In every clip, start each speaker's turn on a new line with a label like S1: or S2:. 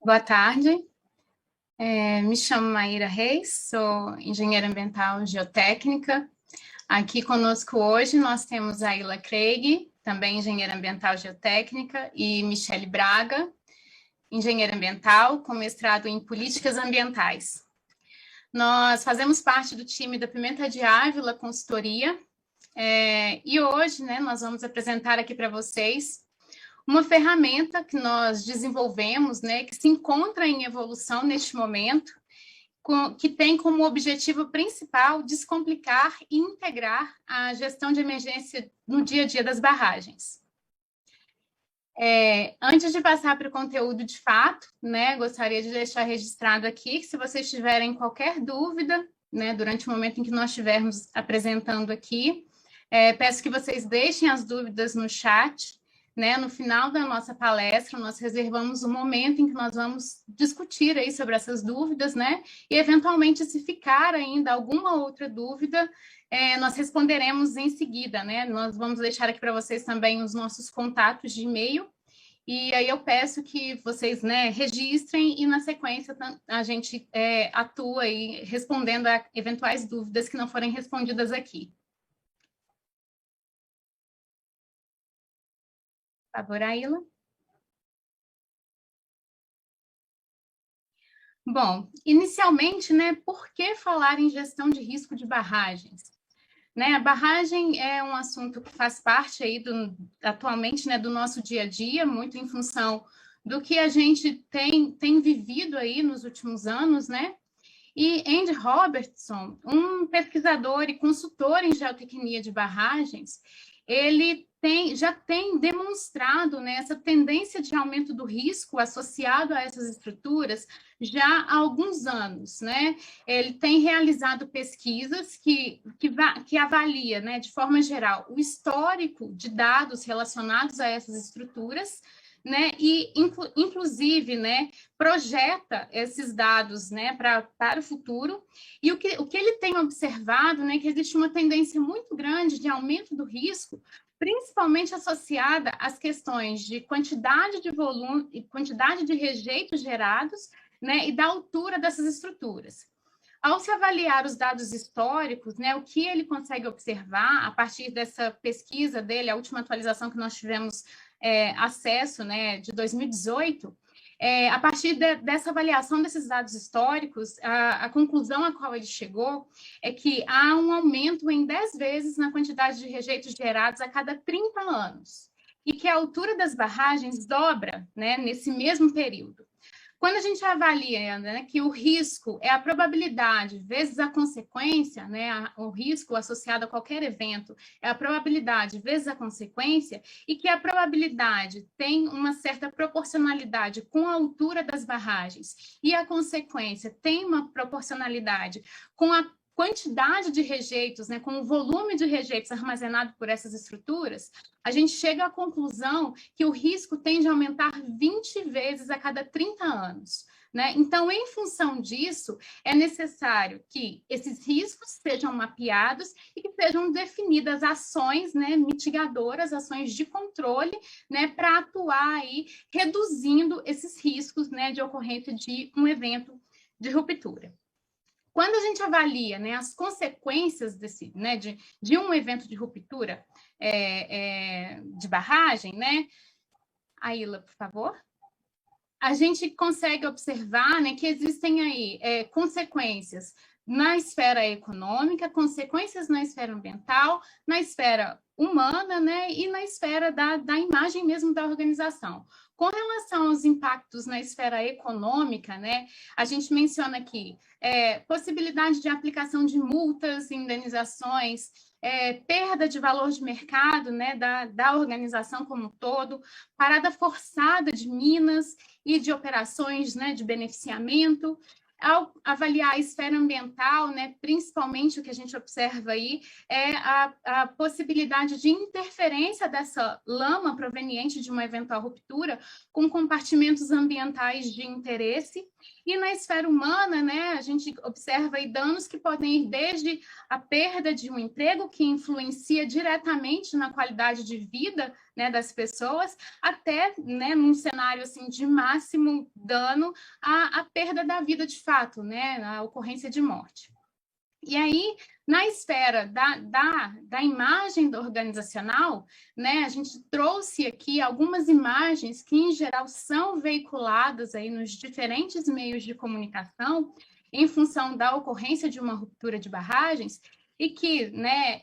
S1: Boa tarde, me chamo Maíra Reis, sou engenheira ambiental geotécnica. Aqui conosco hoje nós temos a Ila Craig, também engenheira ambiental geotécnica, e Michele Braga, engenheira ambiental com mestrado em políticas ambientais. Nós fazemos parte do time da Pimenta de Ávila Consultoria, e hoje nós vamos apresentar aqui para vocês uma ferramenta que nós desenvolvemos, que se encontra em evolução neste momento, que tem como objetivo principal descomplicar e integrar a gestão de emergência no dia a dia das barragens. Antes de passar para o conteúdo de fato, gostaria de deixar registrado aqui que se vocês tiverem qualquer dúvida, durante o momento em que nós estivermos apresentando aqui, peço que vocês deixem as dúvidas no chat. No final da nossa palestra, nós reservamos um momento em que nós vamos discutir aí sobre essas dúvidas, e eventualmente, se ficar ainda alguma outra dúvida, nós responderemos em seguida, Nós vamos deixar aqui para vocês também os nossos contatos de e-mail, e aí eu peço que vocês registrem e, na sequência, a gente atua aí respondendo a eventuais dúvidas que não forem respondidas aqui. Por favor, Aila. Bom, inicialmente, por que falar em gestão de risco de barragens? A barragem é um assunto que faz parte aí atualmente do nosso dia a dia, muito em função do que a gente tem vivido aí nos últimos anos, E Andy Robertson, um pesquisador e consultor em geotecnia de barragens, ele já tem demonstrado essa tendência de aumento do risco associado a essas estruturas já há alguns anos, Ele tem realizado pesquisas que avalia, de forma geral, o histórico de dados relacionados a essas estruturas, e, inclusive, projeta esses dados para o futuro. E o que ele tem observado é que existe uma tendência muito grande de aumento do risco, principalmente associada às questões de quantidade de volume e quantidade de rejeitos gerados, e da altura dessas estruturas. Ao se avaliar os dados históricos, o que ele consegue observar a partir dessa pesquisa dele, a última atualização que nós tivemos acesso, de 2018, a partir dessa avaliação desses dados históricos, a conclusão a qual ele chegou é que há um aumento em 10 vezes na quantidade de rejeitos gerados a cada 30 anos, e que a altura das barragens dobra, nesse mesmo período. Quando a gente avalia que o risco é a probabilidade vezes a consequência, o risco associado a qualquer evento é a probabilidade vezes a consequência, e que a probabilidade tem uma certa proporcionalidade com a altura das barragens, e a consequência tem uma proporcionalidade com a quantidade de rejeitos, com o volume de rejeitos armazenado por essas estruturas, a gente chega à conclusão que o risco tende a aumentar 20 vezes a cada 30 anos. Então, em função disso, é necessário que esses riscos sejam mapeados e que sejam definidas ações mitigadoras, ações de controle, para atuar aí reduzindo esses riscos de ocorrência de um evento de ruptura. Quando a gente avalia as consequências de um evento de ruptura de barragem, Aila, por favor, a gente consegue observar que existem aí consequências na esfera econômica, consequências na esfera ambiental, na esfera humana, e na esfera da imagem mesmo da organização. Com relação aos impactos na esfera econômica, a gente menciona aqui possibilidade de aplicação de multas, indenizações, perda de valor de mercado da organização como um todo, parada forçada de minas e de operações de beneficiamento. Ao avaliar a esfera ambiental, principalmente o que a gente observa aí é a possibilidade de interferência dessa lama proveniente de uma eventual ruptura com compartimentos ambientais de interesse. E na esfera humana, a gente observa aí danos que podem ir desde a perda de um emprego, que influencia diretamente na qualidade de vida né, das pessoas, até, né, num cenário assim, de máximo dano à perda da vida de fato, né, a ocorrência de morte. E aí, na esfera da imagem organizacional, né, a gente trouxe aqui algumas imagens que, em geral, são veiculadas aí nos diferentes meios de comunicação em função da ocorrência de uma ruptura de barragens e que, né,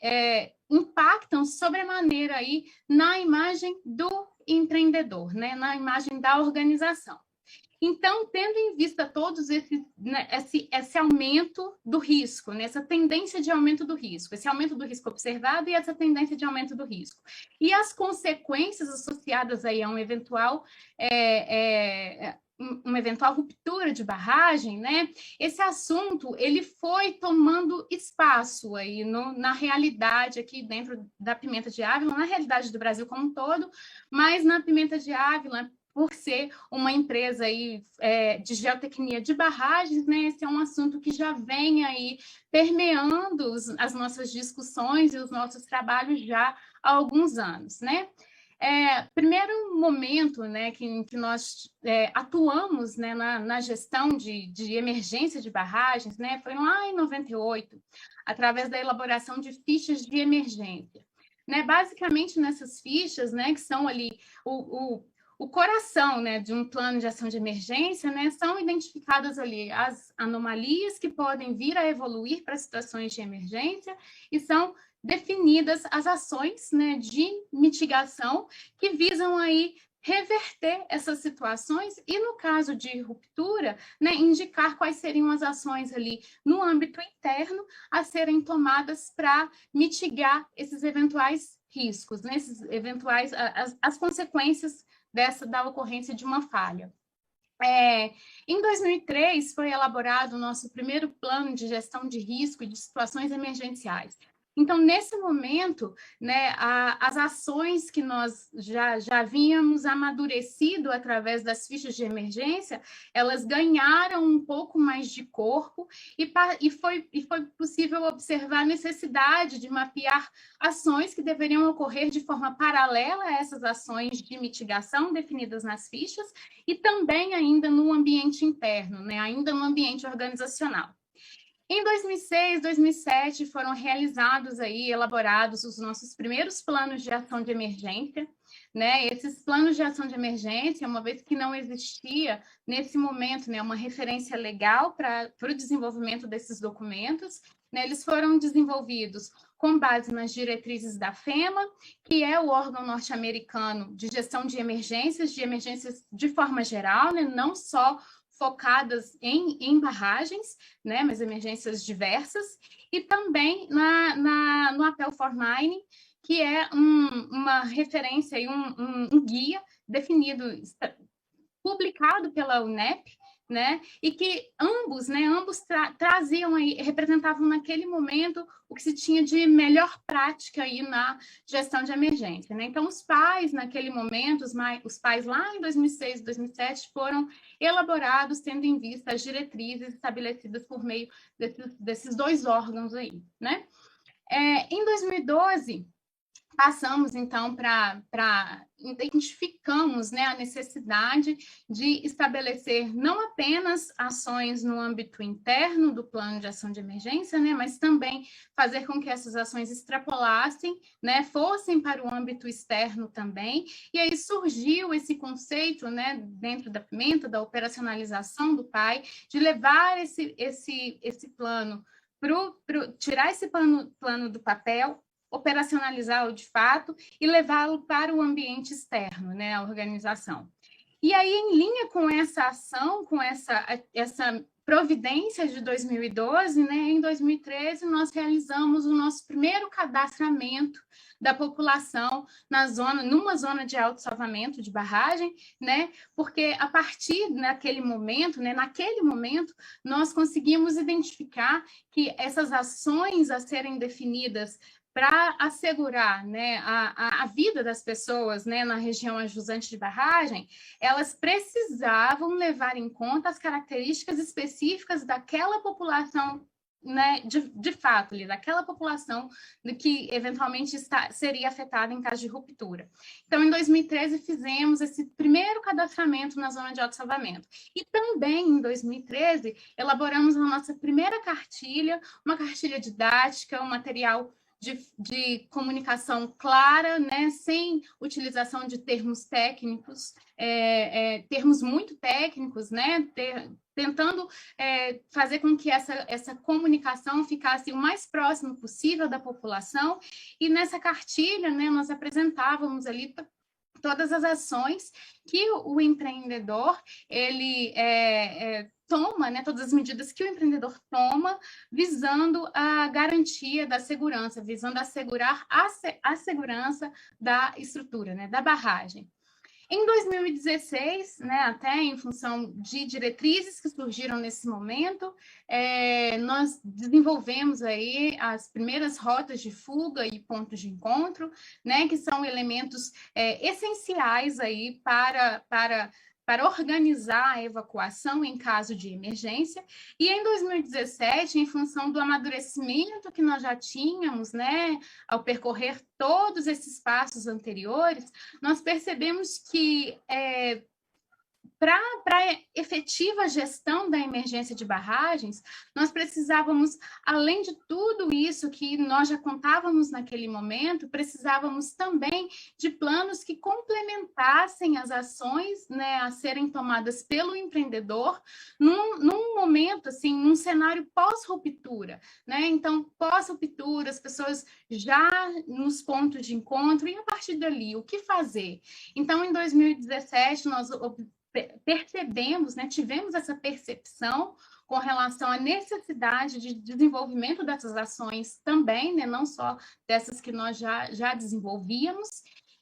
S1: impactam sobremaneira aí na imagem do empreendedor, né, na imagem da organização. Então, tendo em vista todos esse aumento do risco, né, essa tendência de aumento do risco, esse aumento do risco observado e essa tendência de aumento do risco, e as consequências associadas aí a uma eventual ruptura de barragem, né? Esse assunto ele foi tomando espaço aí na realidade aqui dentro da Pimenta de Ávila, na realidade do Brasil como um todo, mas na Pimenta de Ávila, por ser uma empresa aí, de geotecnia de barragens, né? Esse é um assunto que já vem aí permeando as nossas discussões e os nossos trabalhos já há alguns anos, né? Primeiro momento, né, que nós atuamos, né, na gestão de emergência de barragens, né, foi lá em 98, através da elaboração de fichas de emergência. Né? Basicamente, nessas fichas, né, que são ali o coração, né, de um plano de ação de emergência, né, são identificadas ali as anomalias que podem vir a evoluir para situações de emergência e são definidas as ações, né, de mitigação que visam aí reverter essas situações e, no caso de ruptura, né, indicar quais seriam as ações ali no âmbito interno a serem tomadas para mitigar esses eventuais riscos, né, esses eventuais, as consequências da ocorrência de uma falha. Em 2003, foi elaborado o nosso primeiro plano de gestão de risco e de situações emergenciais. Então, nesse momento, né, as ações que nós já havíamos amadurecido através das fichas de emergência, elas ganharam um pouco mais de corpo e foi possível observar a necessidade de mapear ações que deveriam ocorrer de forma paralela a essas ações de mitigação definidas nas fichas e também ainda no ambiente interno, né, ainda no ambiente organizacional. Em 2006, 2007, foram realizados aí, elaborados os nossos primeiros planos de ação de emergência, né? Esses planos de ação de emergência, uma vez que não existia, nesse momento, né, uma referência legal para o desenvolvimento desses documentos, né, eles foram desenvolvidos com base nas diretrizes da FEMA, que é o órgão norte-americano de gestão de emergências de forma geral, né, não só focadas em barragens, né, mas emergências diversas, e também no Appel for Mining, que é uma referência e um guia definido, publicado pela UNEP, né, e que ambos traziam aí, representavam naquele momento o que se tinha de melhor prática aí na gestão de emergência, né? Então, os pais, naquele momento, os pais lá em 2006, 2007, foram elaborados tendo em vista as diretrizes estabelecidas por meio desses dois órgãos aí, né? Em 2012, passamos, então, identificamos, né, a necessidade de estabelecer não apenas ações no âmbito interno do plano de ação de emergência, né, mas também fazer com que essas ações extrapolassem, né, fossem para o âmbito externo também, e aí surgiu esse conceito, né, dentro da Pimenta, da operacionalização do PAI, de levar esse plano, tirar esse plano do papel, operacionalizá-lo de fato e levá-lo para o ambiente externo, né, a organização. E aí, em linha com essa ação, com essa providência de 2012, né, em 2013, nós realizamos o nosso primeiro cadastramento da população numa zona de autossalvamento de barragem, né, porque a partir naquele momento, nós conseguimos identificar que essas ações a serem definidas para assegurar, né, a vida das pessoas, né, na região adjacente de barragem, elas precisavam levar em conta as características específicas daquela população né, de fato, ali, daquela população do que eventualmente seria afetada em caso de ruptura. Então, em 2013, fizemos esse primeiro cadastramento na zona de autossalvamento. E também, em 2013, elaboramos a nossa primeira cartilha, uma cartilha didática, um material de comunicação clara, né, sem utilização de termos técnicos, termos muito técnicos, né, tentando fazer com que essa comunicação ficasse o mais próximo possível da população. E nessa cartilha, né, nós apresentávamos ali todas as ações que o empreendedor ele toma, né, todas as medidas que o empreendedor toma visando a garantia da segurança, visando assegurar a segurança da estrutura, né, da barragem. Em 2016, né, até em função de diretrizes que surgiram nesse momento, nós desenvolvemos aí as primeiras rotas de fuga e pontos de encontro, né, que são elementos essenciais aí para organizar a evacuação em caso de emergência. E em 2017, em função do amadurecimento que nós já tínhamos, né, ao percorrer todos esses passos anteriores, nós percebemos que para efetiva gestão da emergência de barragens, nós precisávamos, além de tudo isso que nós já contávamos naquele momento, precisávamos também de planos que complementassem as ações, né, a serem tomadas pelo empreendedor num momento, assim, num cenário pós-ruptura, né? Então, pós-ruptura, as pessoas já nos pontos de encontro, e a partir dali, o que fazer? Então, em 2017, nós percebemos, né, tivemos essa percepção com relação à necessidade de desenvolvimento dessas ações também, né, não só dessas que nós já desenvolvíamos,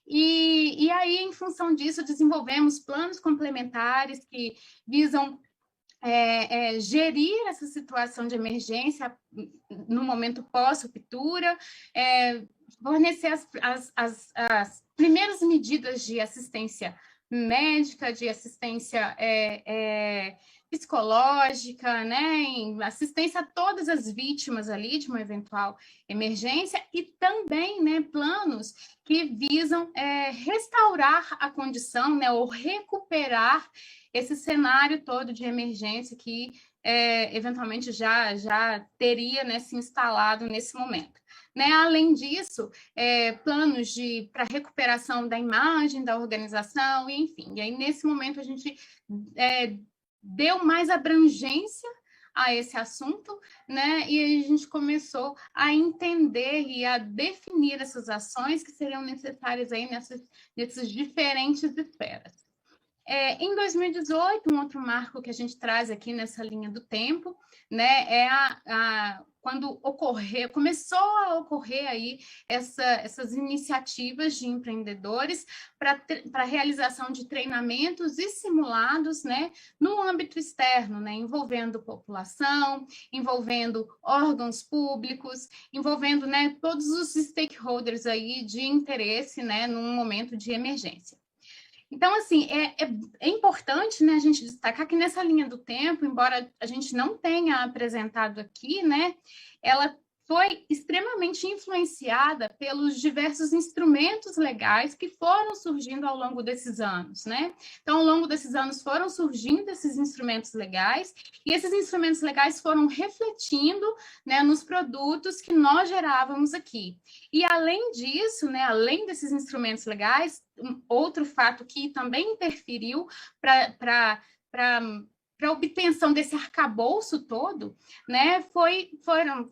S1: e aí, em função disso, desenvolvemos planos complementares que visam gerir essa situação de emergência no momento pós-ruptura, fornecer as primeiras medidas de assistência médica, de assistência psicológica, né, em assistência a todas as vítimas ali de uma eventual emergência, e também, né, planos que visam restaurar a condição, né, ou recuperar esse cenário todo de emergência que eventualmente já teria, né, se instalado nesse momento. Né? Além disso, planos para recuperação da imagem da organização, e enfim. E aí, nesse momento, a gente deu mais abrangência a esse assunto, né? E aí a gente começou a entender e a definir essas ações que seriam necessárias aí nessas diferentes esferas. Em 2018, um outro marco que a gente traz aqui nessa linha do tempo, né, quando começou a ocorrer aí essas iniciativas de empreendedores para a realização de treinamentos e simulados, né, no âmbito externo, né, envolvendo população, envolvendo órgãos públicos, envolvendo, né, todos os stakeholders aí de interesse, né, num momento de emergência. Então, assim, é importante, né, a gente destacar que nessa linha do tempo, embora a gente não tenha apresentado aqui, né, ela foi extremamente influenciada pelos diversos instrumentos legais que foram surgindo ao longo desses anos, né? Então, ao longo desses anos foram surgindo esses instrumentos legais, e esses instrumentos legais foram refletindo, né, nos produtos que nós gerávamos aqui. E, além disso, né, além desses instrumentos legais, outro fato que também interferiu para a obtenção desse arcabouço todo, né,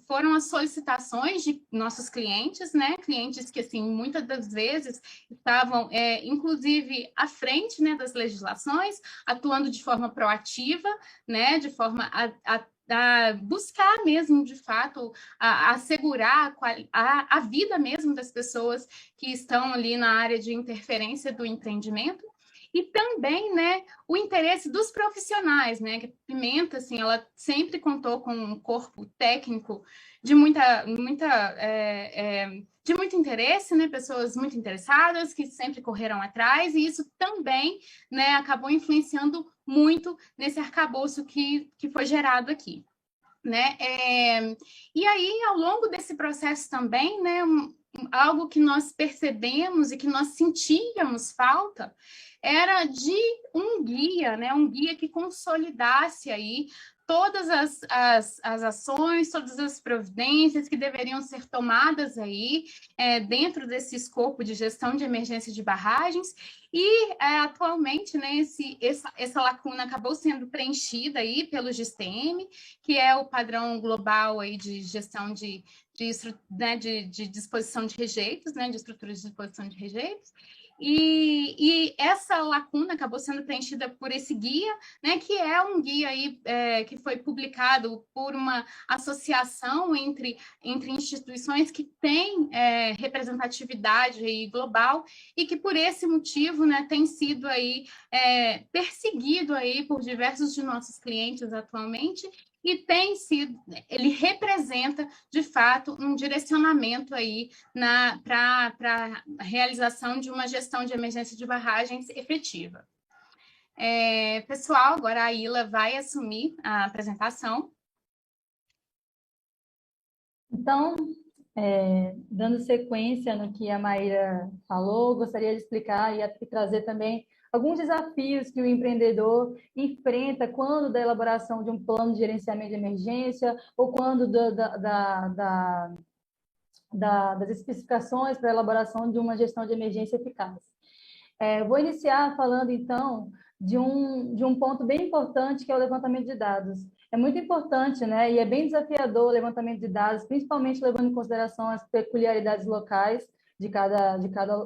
S1: foram as solicitações de nossos clientes, né, clientes que, assim, muitas das vezes estavam, inclusive, à frente, né, das legislações, atuando de forma proativa, né, de forma a buscar mesmo, de fato, assegurar a vida mesmo das pessoas que estão ali na área de interferência do empreendimento. E também, né, o interesse dos profissionais, né, que a Pimenta, assim, ela sempre contou com um corpo técnico de muito interesse, né, pessoas muito interessadas, que sempre correram atrás, e isso também, né, acabou influenciando muito nesse arcabouço que foi gerado aqui. né? E aí, ao longo desse processo também, né, algo que nós percebemos e que nós sentíamos falta era de um guia, né? Um guia que consolidasse aí todas as ações, todas as providências que deveriam ser tomadas aí dentro desse escopo de gestão de emergência de barragens. E atualmente, né, essa lacuna acabou sendo preenchida aí pelo GSTM, que é o padrão global aí de gestão de disposição de rejeitos, né, de estruturas de disposição de rejeitos. E essa lacuna acabou sendo preenchida por esse guia, né, que é um guia aí, que foi publicado por uma associação entre instituições que têm representatividade aí global e que, por esse motivo, né, tem sido aí, perseguido aí por diversos de nossos clientes atualmente, e ele representa, de fato, um direcionamento aí para a realização de uma gestão de emergência de barragens efetiva. Pessoal, agora a Ila vai assumir a apresentação.
S2: Então, dando sequência no que a Maíra falou, gostaria de explicar e trazer também alguns desafios que o empreendedor enfrenta quando da elaboração de um plano de gerenciamento de emergência ou quando das especificações para a elaboração de uma gestão de emergência eficaz. Vou iniciar falando, então, de um ponto bem importante, que é o levantamento de dados. É muito importante, né, e é bem desafiador o levantamento de dados, principalmente levando em consideração as peculiaridades locais de cada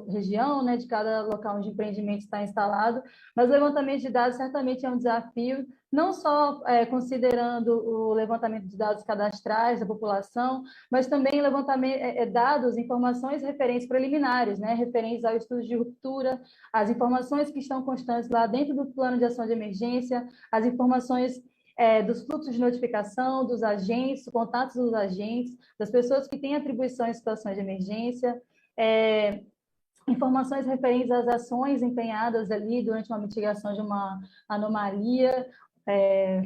S2: região, né, de cada local onde o empreendimento está instalado, mas o levantamento de dados certamente é um desafio, não só considerando o levantamento de dados cadastrais da população, mas também levantamento dados, informações referentes preliminares, né, referentes ao estudo de ruptura, as informações que estão constantes lá dentro do plano de ação de emergência, as informações dos fluxos de notificação, dos agentes, contatos dos agentes, das pessoas que têm atribuição em situações de emergência, informações referentes às ações empenhadas ali durante uma mitigação de uma anomalia,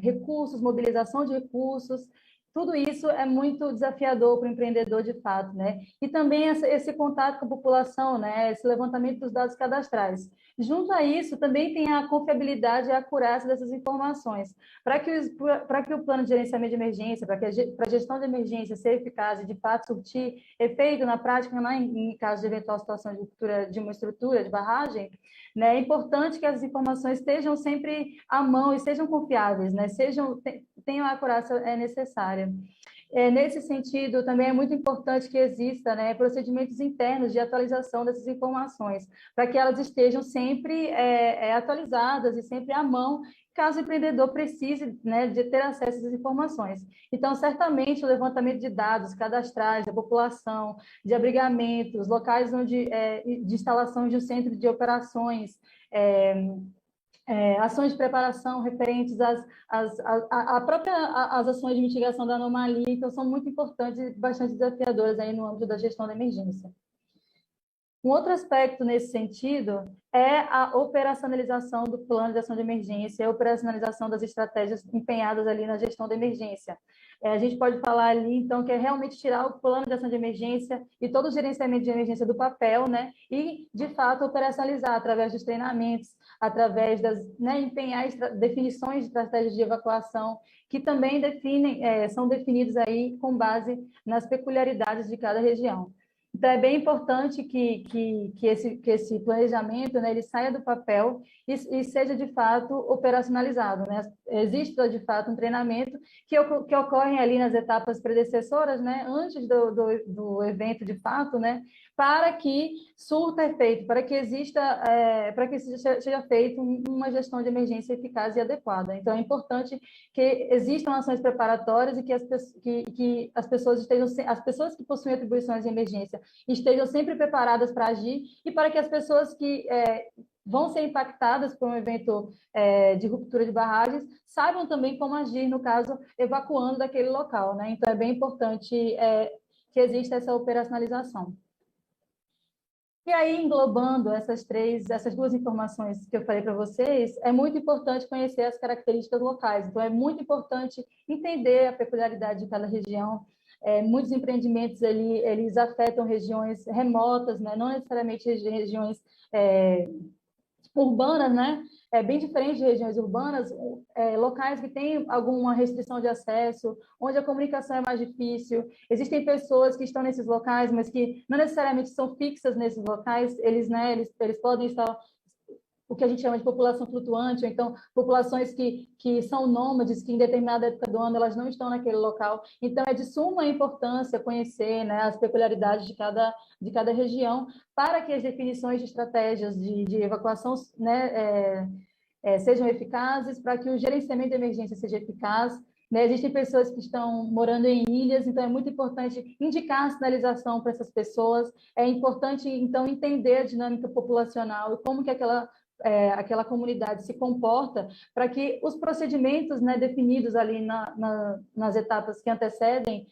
S2: recursos, mobilização de recursos. Tudo isso é muito desafiador para o empreendedor, de fato, né? E também esse contato com a população, né? Esse levantamento dos dados cadastrais. Junto a isso, também tem a confiabilidade e a acurácia dessas informações. Para que o plano de gerenciamento de emergência, para a gestão de emergência ser eficaz e, de fato, surtir efeito na prática, né, em caso de eventual situação de ruptura de uma estrutura de barragem, né, é importante que as informações estejam sempre à mão e sejam confiáveis, né, tenham a acurácia necessária. Nesse sentido, também é muito importante que exista, né, procedimentos internos de atualização dessas informações, para que elas estejam sempre atualizadas e sempre à mão, caso o empreendedor precise, né, de ter acesso a essas informações. Então, certamente, o levantamento de dados cadastrais da população, de abrigamentos, locais de instalação de um centro de operações, ações de preparação referentes às ações de mitigação da anomalia, então são muito importantes e bastante desafiadoras aí no âmbito da gestão da emergência. Um outro aspecto nesse sentido é a operacionalização do plano de ação de emergência, a operacionalização das estratégias empenhadas ali na gestão da emergência. A gente pode falar ali, então, que é realmente tirar o plano de ação de emergência e todo o gerenciamento de emergência do papel, né? E, de fato, operacionalizar através dos treinamentos, através empenhar definições de estratégias de evacuação, que também são definidos aí com base nas peculiaridades de cada região. Então, é bem importante que esse planejamento, né, ele saia do papel e seja, de fato, operacionalizado, né? Existe, de fato, um treinamento que ocorre ali nas etapas predecessoras, né, antes do evento, de fato, né, para que surta efeito, para que exista, para que seja feita uma gestão de emergência eficaz e adequada. Então, é importante que existam ações preparatórias e que as pessoas que possuem atribuições de emergência estejam sempre preparadas para agir e para que as pessoas que vão ser impactadas por um evento de ruptura de barragens saibam também como agir, no caso, evacuando daquele local, né? Então, é bem importante que exista essa operacionalização. E aí, englobando essas duas informações que eu falei para vocês, é muito importante conhecer as características locais. Então, é muito importante entender a peculiaridade de cada região. Muitos empreendimentos eles afetam regiões remotas, né? Não necessariamente regiões urbanas, né? É bem diferente de regiões urbanas, locais que têm alguma restrição de acesso, onde a comunicação é mais difícil. Existem pessoas que estão nesses locais, mas que não necessariamente são fixas nesses locais. Eles podem estar o que a gente chama de população flutuante, ou então populações que são nômades, que em determinada época do ano elas não estão naquele local. Então, é de suma importância conhecer, né, as peculiaridades de cada região, para que as definições de estratégias de evacuação, né, sejam eficazes, para que o gerenciamento de emergência seja eficaz. Né? Existem pessoas que estão morando em ilhas, então é muito importante indicar a sinalização para essas pessoas. É importante, então, entender a dinâmica populacional e como que aquela comunidade se comporta, para que os procedimentos, né, definidos ali nas etapas que antecedem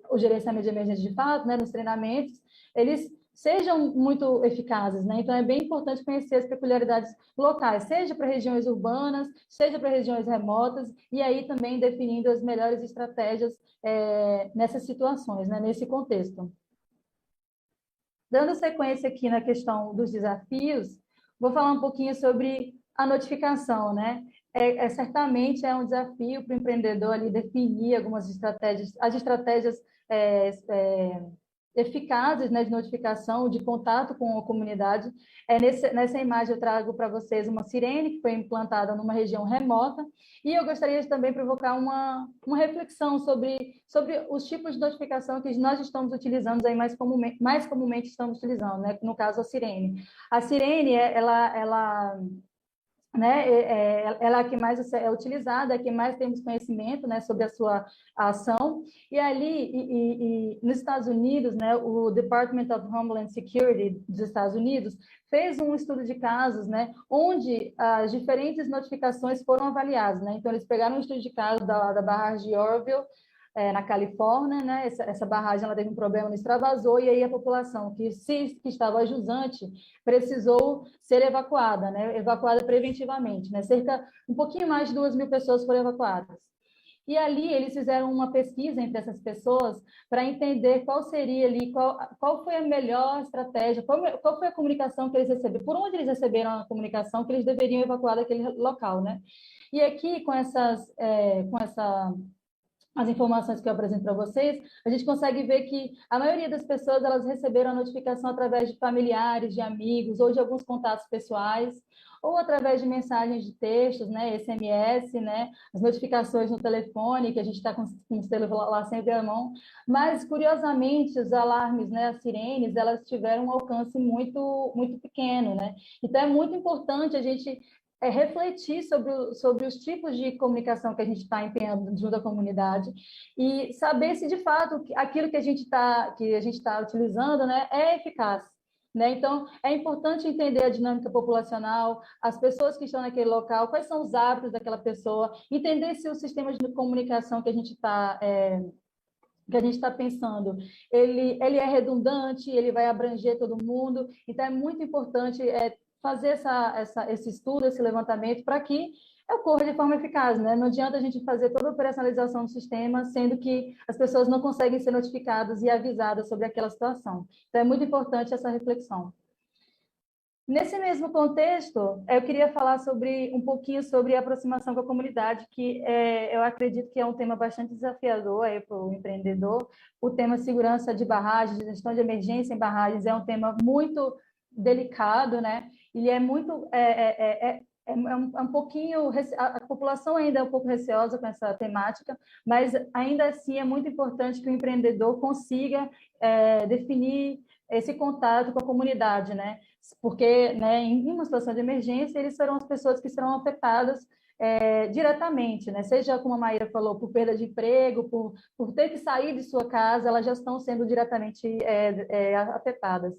S2: o gerenciamento de emergência de fato, né, nos treinamentos, eles sejam muito eficazes, né? Então, é bem importante conhecer as peculiaridades locais, seja para regiões urbanas, seja para regiões remotas, e aí também definindo as melhores estratégias nessas situações, né, nesse contexto. Dando sequência aqui na questão dos desafios, vou falar um pouquinho sobre a notificação, né? Certamente é um desafio para o empreendedor ali definir algumas estratégias, as estratégias eficazes, né, de notificação, de contato com a comunidade. Nessa imagem eu trago para vocês uma sirene que foi implantada numa região remota, e eu gostaria de também provocar uma reflexão sobre os tipos de notificação que nós estamos utilizando aí mais comumente estamos utilizando, né? No caso, a sirene. A sirene, né, ela é a que mais é utilizada, é a que mais temos conhecimento, né, sobre a sua ação. E ali, nos Estados Unidos, né, o Department of Homeland Security dos Estados Unidos fez um estudo de casos, né, onde as diferentes notificações foram avaliadas. Né? Então, eles pegaram um estudo de casos da barragem de Oroville, na Califórnia, né? Essa barragem ela teve um problema, extravasou, e aí a população que estava jusante precisou ser evacuada, né? Evacuada preventivamente, né? Um pouquinho mais de 2.000 pessoas foram evacuadas. E ali eles fizeram uma pesquisa entre essas pessoas para entender qual seria ali, qual foi a melhor estratégia, qual foi a comunicação que eles receberam, por onde eles receberam a comunicação que eles deveriam evacuar daquele local, né? E aqui, com as informações que eu apresento para vocês, a gente consegue ver que a maioria das pessoas elas receberam a notificação através de familiares, de amigos, ou de alguns contatos pessoais, ou através de mensagens de textos, né, SMS, né, as notificações no telefone, que a gente está com o celular sempre à mão. Mas, curiosamente, os alarmes, né, as sirenes, elas tiveram um alcance muito, muito pequeno, né? Então, é muito importante a gente refletir sobre os tipos de comunicação que a gente está empenhando junto à comunidade e saber se, de fato, aquilo que a gente está utilizando, né, é eficaz. Né? Então, é importante entender a dinâmica populacional, as pessoas que estão naquele local, quais são os hábitos daquela pessoa, entender se o sistema de comunicação que a gente está pensando, ele é redundante, ele vai abranger todo mundo. Então, é muito importante fazer esse estudo, esse levantamento, para que ocorra de forma eficaz, né? Não adianta a gente fazer toda a operacionalização do sistema, sendo que as pessoas não conseguem ser notificadas e avisadas sobre aquela situação. Então, é muito importante essa reflexão. Nesse mesmo contexto, eu queria falar um pouquinho sobre a aproximação com a comunidade, que eu acredito que é um tema bastante desafiador para o empreendedor. O tema segurança de barragens, gestão de emergência em barragens, é um tema muito delicado, né? Ele é muito um pouquinho, a população ainda é um pouco receosa com essa temática, mas ainda assim é muito importante que o empreendedor consiga definir esse contato com a comunidade, né? Porque, né, em uma situação de emergência, eles serão as pessoas que serão afetadas diretamente, né? Seja, como a Maíra falou, por perda de emprego, por ter que sair de sua casa, elas já estão sendo diretamente afetadas.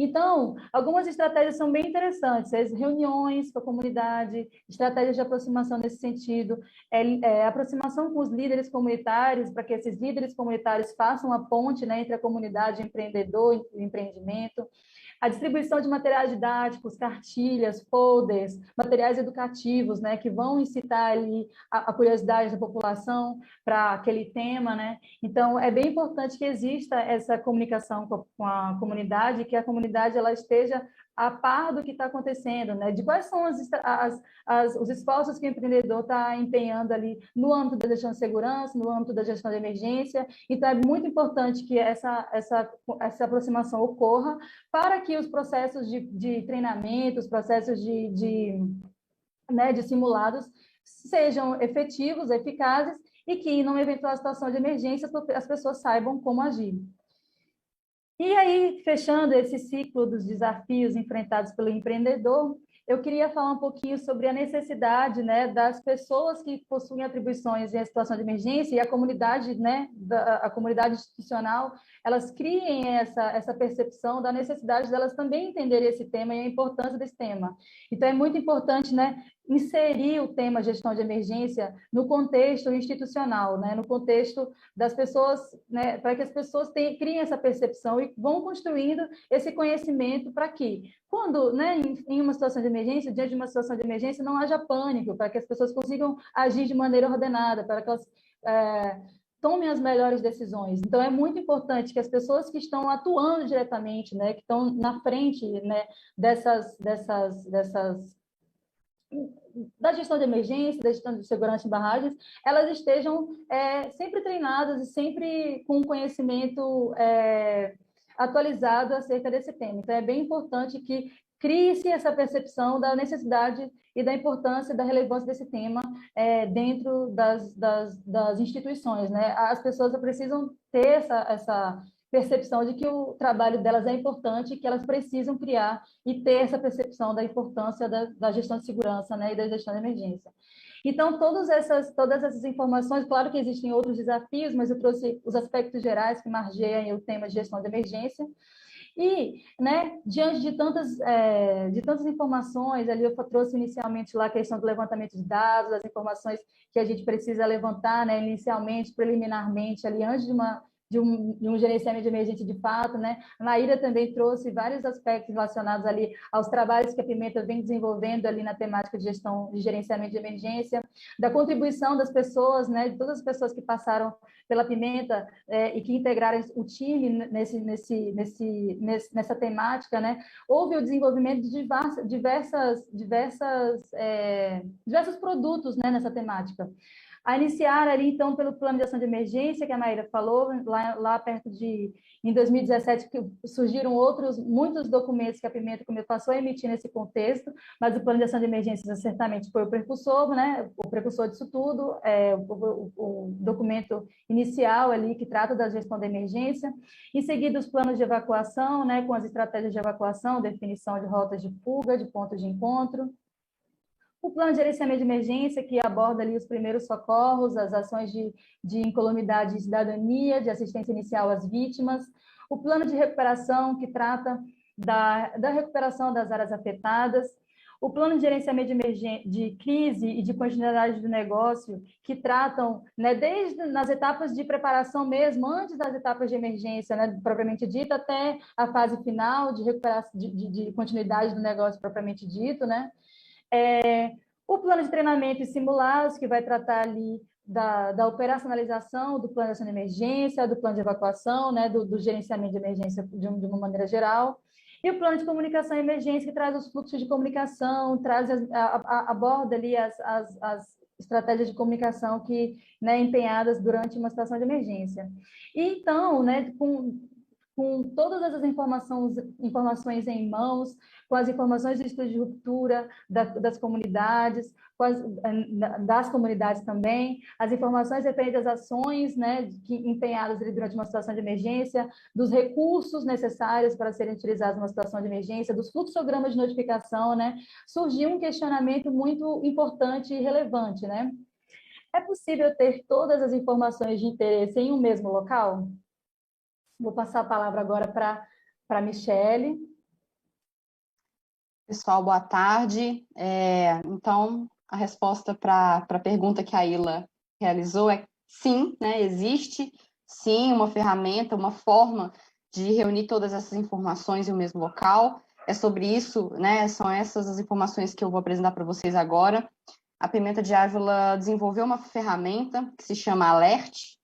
S2: Então, algumas estratégias são bem interessantes, as reuniões com a comunidade, estratégias de aproximação nesse sentido, aproximação com os líderes comunitários, para que esses líderes comunitários façam a ponte, né, entre a comunidade empreendedor e o empreendimento, a distribuição de materiais didáticos, cartilhas, folders, materiais educativos, né, que vão incitar ali a curiosidade da população para aquele tema, né? Então, é bem importante que exista essa comunicação com a comunidade, que a comunidade ela esteja a par do que está acontecendo, né? De quais são os esforços que o empreendedor está empenhando ali no âmbito da gestão de segurança, no âmbito da gestão de emergência. Então, é muito importante que essa aproximação ocorra para que os processos de treinamento, os processos de simulados sejam efetivos, eficazes e que, numa eventual situação de emergência, as pessoas saibam como agir. E aí, fechando esse ciclo dos desafios enfrentados pelo empreendedor, eu queria falar um pouquinho sobre a necessidade, né, das pessoas que possuem atribuições em situação de emergência e a comunidade, né, a comunidade institucional, elas criem essa percepção da necessidade delas também entenderem esse tema e a importância desse tema. Então, é muito importante, né, inserir o tema gestão de emergência no contexto institucional, né, no contexto das pessoas, né, para que as pessoas criem essa percepção e vão construindo esse conhecimento para que, quando, né, em uma situação de emergência, diante de uma situação de emergência, não haja pânico, para que as pessoas consigam agir de maneira ordenada, para que elas tomem as melhores decisões. Então, é muito importante que as pessoas que estão atuando diretamente, né, que estão na frente, né, da gestão de emergência, da gestão de segurança em barragens, elas estejam sempre treinadas e sempre com conhecimento atualizado acerca desse tema. Então, é bem importante que crie-se essa percepção da necessidade e da importância, da relevância desse tema dentro das instituições, né? As pessoas precisam ter essa percepção de que o trabalho delas é importante, que elas precisam criar e ter essa percepção da importância da gestão de segurança, né, e da gestão de emergência. Então, todas essas informações, claro que existem outros desafios, mas eu trouxe os aspectos gerais que margeiam o tema de gestão de emergência. E, né, diante de tantas informações, ali eu trouxe inicialmente lá a questão do levantamento de dados, as informações que a gente precisa levantar, né, inicialmente, preliminarmente, ali antes de um gerenciamento de emergência de fato, né? A Maíra também trouxe vários aspectos relacionados ali aos trabalhos que a Pimenta vem desenvolvendo ali na temática de gestão de gerenciamento de emergência, da contribuição das pessoas, né? De todas as pessoas que passaram pela Pimenta e que integraram o time nessa temática, né? Houve o desenvolvimento de diversos produtos, né, nessa temática. A iniciar ali, então, pelo plano de ação de emergência, que a Maíra falou, lá perto em 2017, que surgiram muitos documentos que a Pimenta passou a emitir nesse contexto, mas o plano de ação de emergência certamente foi o precursor, né? O precursor disso tudo, o documento inicial ali, que trata da gestão da emergência. Em seguida, os planos de evacuação, né? Com as estratégias de evacuação, definição de rotas de fuga, de pontos de encontro. O plano de gerenciamento de emergência, que aborda ali os primeiros socorros, as ações de incolumidade e cidadania, de assistência inicial às vítimas. O plano de recuperação, que trata da recuperação das áreas afetadas. O plano de gerenciamento de crise e de continuidade do negócio, que tratam, né, desde nas etapas de preparação mesmo, antes das etapas de emergência, né, propriamente dita, até a fase final de recuperação, de continuidade do negócio propriamente dito, né? O plano de treinamento e simulados, que vai tratar ali da operacionalização do plano de ação de emergência, do plano de evacuação, né, do gerenciamento de emergência de uma maneira geral. E o plano de comunicação e emergência, que traz os fluxos de comunicação, aborda ali as estratégias de comunicação que, né, empenhadas durante uma situação de emergência. E então, né, com todas essas informações em mãos, com as informações do estudo de ruptura das comunidades, das comunidades também, as informações referentes às ações, né, empenhadas durante uma situação de emergência, dos recursos necessários para serem utilizados numa situação de emergência, dos fluxogramas de notificação, né, surgiu um questionamento muito importante e relevante, né? É possível ter todas as informações de interesse em um mesmo local? Vou passar a palavra agora para a Michele.
S3: Pessoal, boa tarde. Então, a resposta para a pergunta que a Ila realizou é sim, né? Existe sim uma ferramenta, uma forma de reunir todas essas informações em um mesmo local. É sobre isso, né? São essas as informações que eu vou apresentar para vocês agora. A Pimenta de Ávila desenvolveu uma ferramenta que se chama Alert.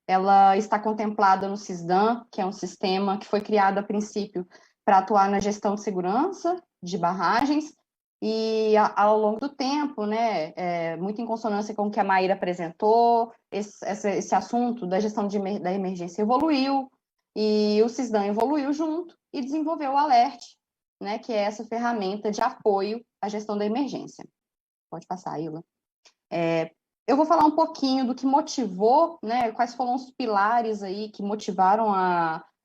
S3: Ela está contemplada no SISDAN, que é um sistema que foi criado a princípio para atuar na gestão de segurança de barragens, e ao longo do tempo, né, muito em consonância com o que a Maíra apresentou, esse assunto da gestão da emergência evoluiu, e o SISDAN evoluiu junto e desenvolveu o Alert, né, que é essa ferramenta de apoio à gestão da emergência. Pode passar, Ila. Eu vou falar um pouquinho do que motivou, né, quais foram os pilares aí que motivaram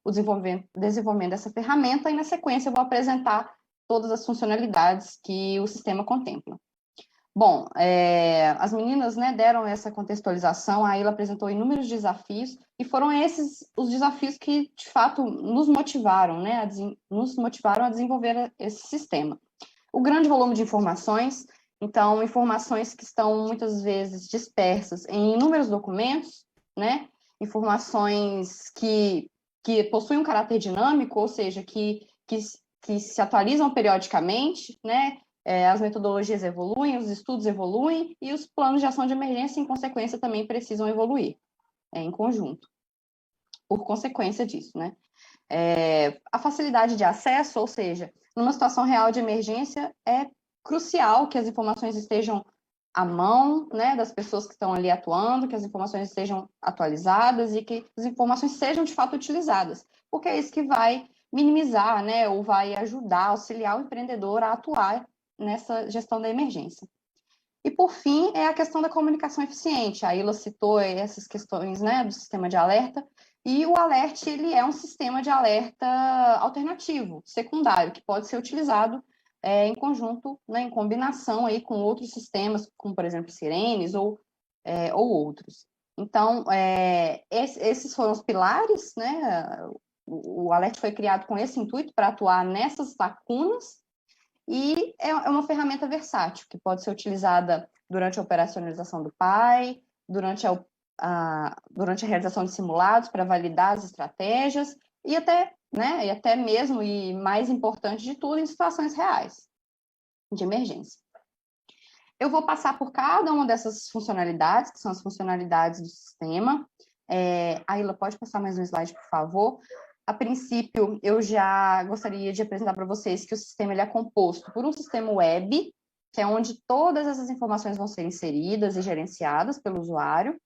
S3: o desenvolvimento dessa ferramenta, e na sequência eu vou apresentar todas as funcionalidades que o sistema contempla. Bom, as meninas, né, deram essa contextualização, a Ilha apresentou inúmeros desafios, e foram esses os desafios que, de fato, nos motivaram, né, a desenvolver esse sistema. O grande volume de informações, então, informações que estão muitas vezes dispersas em inúmeros documentos, né, informações que possuem um caráter dinâmico, ou seja, que se atualizam periodicamente, né, as metodologias evoluem, os estudos evoluem, e os planos de ação de emergência, em consequência, também precisam evoluir em conjunto, por consequência disso, né. A facilidade de acesso, ou seja, numa situação real de emergência, é crucial que as informações estejam à mão, né, das pessoas que estão ali atuando, que as informações estejam atualizadas e que as informações sejam, de fato, utilizadas, porque é isso que vai minimizar, né, ou vai ajudar, auxiliar o empreendedor a atuar nessa gestão da emergência. E, por fim, é a questão da comunicação eficiente. A Ila citou essas questões, né, do sistema de alerta, e o Alert, ele é um sistema de alerta alternativo, secundário, que pode ser utilizado em conjunto, né, em combinação aí com outros sistemas, como, por exemplo, sirenes ou outros. Então, esses foram os pilares, né? O Alert foi criado com esse intuito, para atuar nessas lacunas, e é uma ferramenta versátil, que pode ser utilizada durante a operacionalização do PAI, durante a realização de simulados para validar as estratégias, e até mesmo, e mais importante de tudo, em situações reais de emergência. Eu vou passar por cada uma dessas funcionalidades, que são as funcionalidades do sistema. A Ila, pode passar mais um slide, por favor? A princípio, eu já gostaria de apresentar para vocês que o sistema ele é composto por um sistema web, que é onde todas essas informações vão ser inseridas e gerenciadas pelo usuário.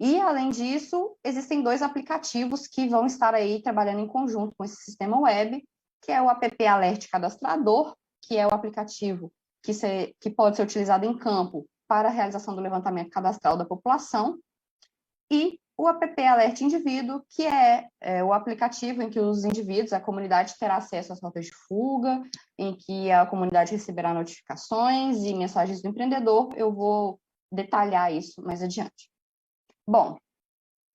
S3: E, além disso, existem 2 aplicativos que vão estar aí trabalhando em conjunto com esse sistema web, que é o app Alert Cadastrador, que é o aplicativo que pode ser utilizado em campo para a realização do levantamento cadastral da população, e o app Alert Indivíduo, que é o aplicativo em que os indivíduos, a comunidade, terá acesso às rotas de fuga, em que a comunidade receberá notificações e mensagens do empreendedor. Eu vou detalhar isso mais adiante. Bom,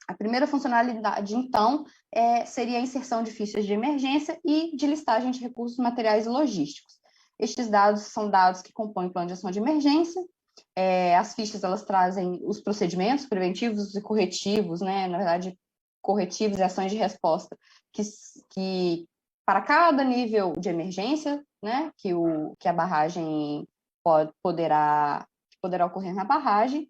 S3: a primeira funcionalidade, então, seria a inserção de fichas de emergência e de listagem de recursos materiais e logísticos. Estes dados são dados que compõem o plano de ação de emergência. As fichas, elas trazem os procedimentos preventivos e corretivos, né? Na verdade, corretivos e ações de resposta, que para cada nível de emergência, né, que a barragem poderá ocorrer na barragem.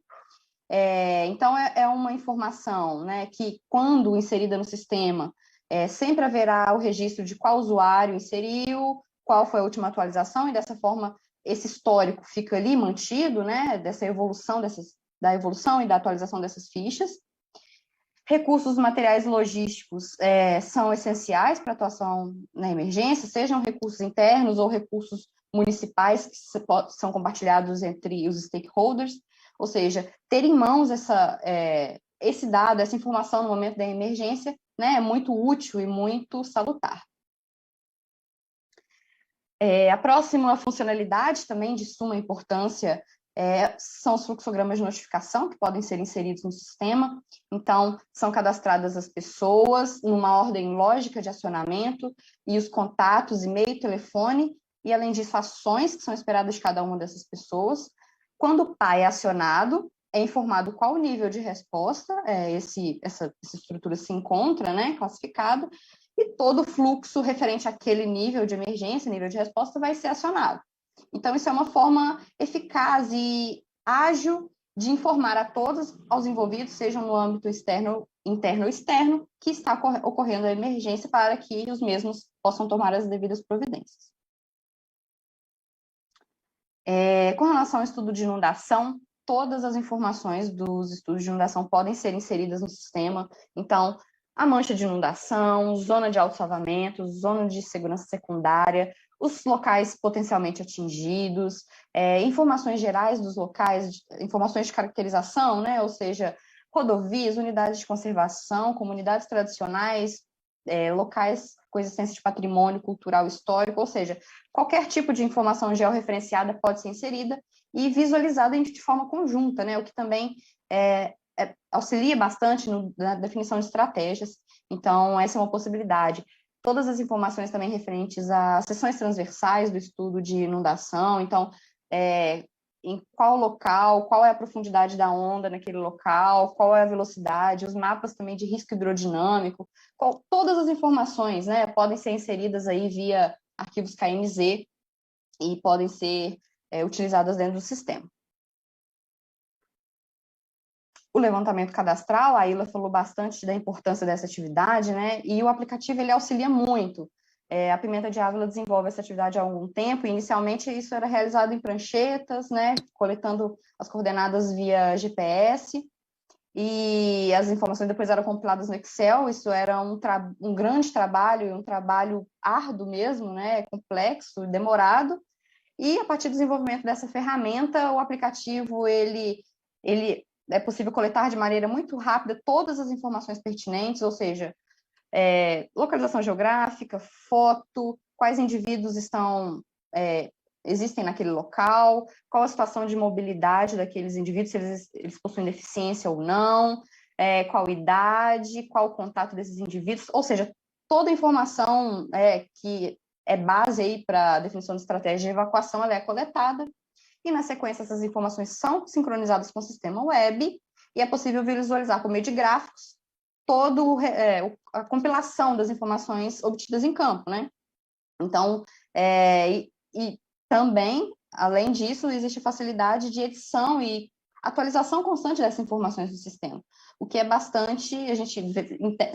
S3: Então, é uma informação, né, que, quando inserida no sistema, sempre haverá o registro de qual usuário inseriu, qual foi a última atualização, e dessa forma esse histórico fica ali mantido, né, dessa evolução, da evolução e da atualização dessas fichas. Recursos materiais logísticos são essenciais para a atuação na emergência, sejam recursos internos ou recursos municipais que são compartilhados entre os stakeholders, ou seja, ter em mãos esse dado, essa informação no momento da emergência, né, é muito útil e muito salutar. A próxima funcionalidade, também de suma importância, são os fluxogramas de notificação, que podem ser inseridos no sistema. Então, são cadastradas as pessoas numa ordem lógica de acionamento, e os contatos, e-mail e telefone, e, além disso, ações que são esperadas de cada uma dessas pessoas. Quando o pai é acionado, é informado qual o nível de resposta essa estrutura se encontra, né, classificada, e todo o fluxo referente àquele nível de emergência, nível de resposta, vai ser acionado. Então, isso é uma forma eficaz e ágil de informar a todos os envolvidos, sejam no âmbito interno ou externo, que está ocorrendo a emergência para que os mesmos possam tomar as devidas providências. Com relação ao estudo de inundação, todas as informações dos estudos de inundação podem ser inseridas no sistema. Então, a mancha de inundação, zona de autossalvamento, zona de segurança secundária, os locais potencialmente atingidos, informações gerais dos locais, informações de caracterização, né? Ou seja, rodovias, unidades de conservação, comunidades tradicionais, locais com existência de patrimônio cultural histórico, ou seja, qualquer tipo de informação georreferenciada pode ser inserida e visualizada de forma conjunta, né? O que também auxilia bastante na definição de estratégias. Então, essa é uma possibilidade. Todas as informações também referentes a seções transversais do estudo de inundação, então, em qual local, qual é a profundidade da onda naquele local, qual é a velocidade, os mapas também de risco hidrodinâmico, todas as informações, né, podem ser inseridas aí via arquivos KMZ e podem ser utilizadas dentro do sistema. O levantamento cadastral, a Ilha falou bastante da importância dessa atividade, né, e o aplicativo ele auxilia muito. A Pimenta de Ávila desenvolve essa atividade há algum tempo, e inicialmente isso era realizado em pranchetas, né, coletando as coordenadas via GPS, e as informações depois eram compiladas no Excel. Isso era um grande trabalho, um trabalho árduo mesmo, né, complexo, demorado, e a partir do desenvolvimento dessa ferramenta, o aplicativo, ele é possível coletar de maneira muito rápida todas as informações pertinentes, ou seja, localização geográfica, foto, quais indivíduos existem naquele local, qual a situação de mobilidade daqueles indivíduos, se eles possuem deficiência ou não, qual idade, qual o contato desses indivíduos, ou seja, toda a informação que é base aí para a definição de estratégia de evacuação, ela é coletada, e na sequência essas informações são sincronizadas com o sistema web, e é possível visualizar por meio de gráficos toda a compilação das informações obtidas em campo, né? Então, e também, além disso, existe facilidade de edição e atualização constante dessas informações do sistema, o que é bastante, a gente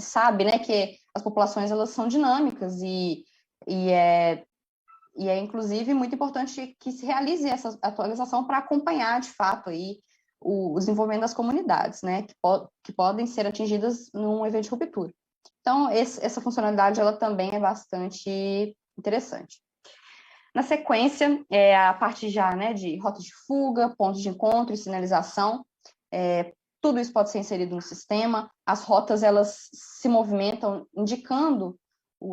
S3: sabe, né, que as populações, elas são dinâmicas e é inclusive muito importante que se realize essa atualização para acompanhar de fato aí o desenvolvimento das comunidades, né, que podem ser atingidas num evento de ruptura. Então, essa funcionalidade, ela também é bastante interessante. Na sequência, a parte já, né, de rotas de fuga, pontos de encontro e sinalização, tudo isso pode ser inserido no sistema. As rotas, elas se movimentam indicando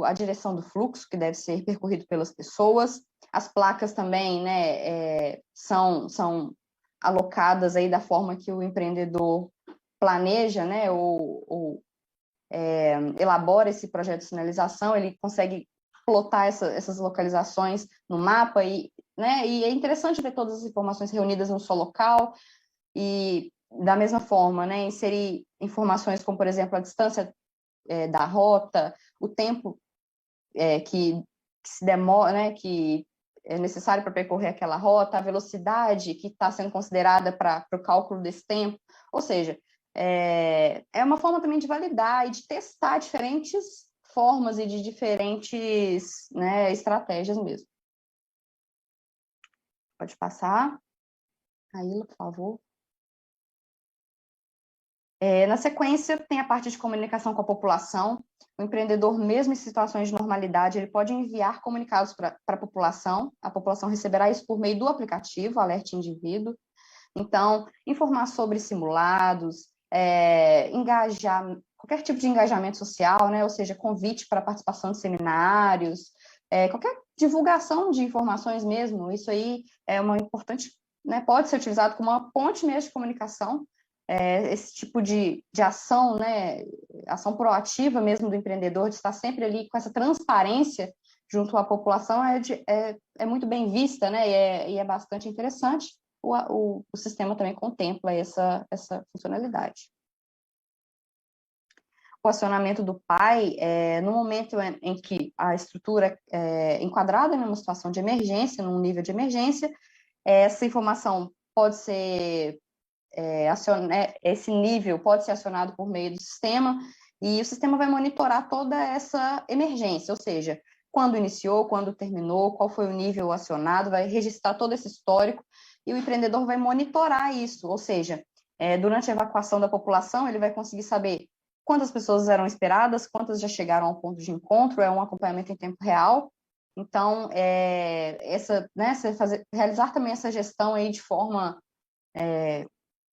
S3: a direção do fluxo que deve ser percorrido pelas pessoas. As placas também, né, são alocadas aí da forma que o empreendedor planeja, né, ou elabora esse projeto de sinalização. Ele consegue plotar essas localizações no mapa, né, e é interessante ver todas as informações reunidas num só local, e da mesma forma, né, inserir informações como, por exemplo, a distância da rota, o tempo que se demora, né, que é necessário para percorrer aquela rota, a velocidade que está sendo considerada para o cálculo desse tempo. Ou seja, é uma forma também de validar e de testar diferentes formas e de diferentes, né, estratégias mesmo. Pode passar. Aila, por favor. Na sequência, tem a parte de comunicação com a população. O empreendedor, mesmo em situações de normalidade, ele pode enviar comunicados para a população receberá isso por meio do aplicativo, Alerte Indivíduo. Então, informar sobre simulados, engajar, qualquer tipo de engajamento social, né? Ou seja, convite para participação de seminários, qualquer divulgação de informações mesmo, isso aí é uma importante, né? Pode ser utilizado como uma ponte mesmo de comunicação. Esse tipo de ação, né, ação proativa mesmo do empreendedor, de estar sempre ali com essa transparência junto à população é muito bem vista, né? E é bastante interessante. O sistema também contempla essa funcionalidade. O acionamento do pai, no momento em que a estrutura é enquadrada numa situação de emergência, num nível de emergência, essa informação pode ser esse nível pode ser acionado por meio do sistema, e o sistema vai monitorar toda essa emergência, ou seja, quando iniciou, quando terminou, qual foi o nível acionado, vai registrar todo esse histórico, e o empreendedor vai monitorar isso, ou seja, durante a evacuação da população, ele vai conseguir saber quantas pessoas eram esperadas, quantas já chegaram ao ponto de encontro, é um acompanhamento em tempo real. Então, realizar também essa gestão aí de forma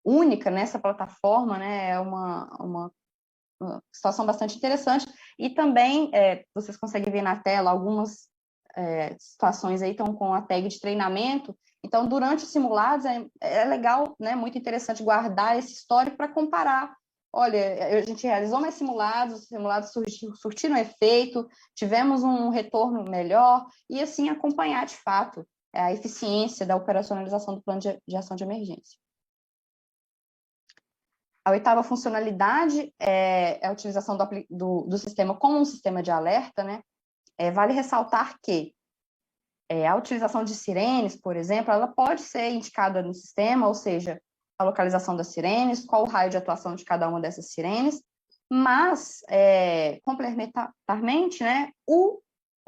S3: única nessa plataforma, né, é uma situação bastante interessante. E também, vocês conseguem ver na tela algumas situações aí estão com a tag de treinamento. Então, durante os simulados, é legal, né, muito interessante guardar esse histórico para comparar. Olha, a gente realizou mais simulados, os simulados surtiram efeito, tivemos um retorno melhor, e assim acompanhar, de fato, a eficiência da operacionalização do plano de ação de emergência. A oitava funcionalidade é a utilização do sistema como um sistema de alerta, né? Vale ressaltar que a utilização de sirenes, por exemplo, ela pode ser indicada no sistema, ou seja, a localização das sirenes, qual o raio de atuação de cada uma dessas sirenes, mas, complementarmente, né, o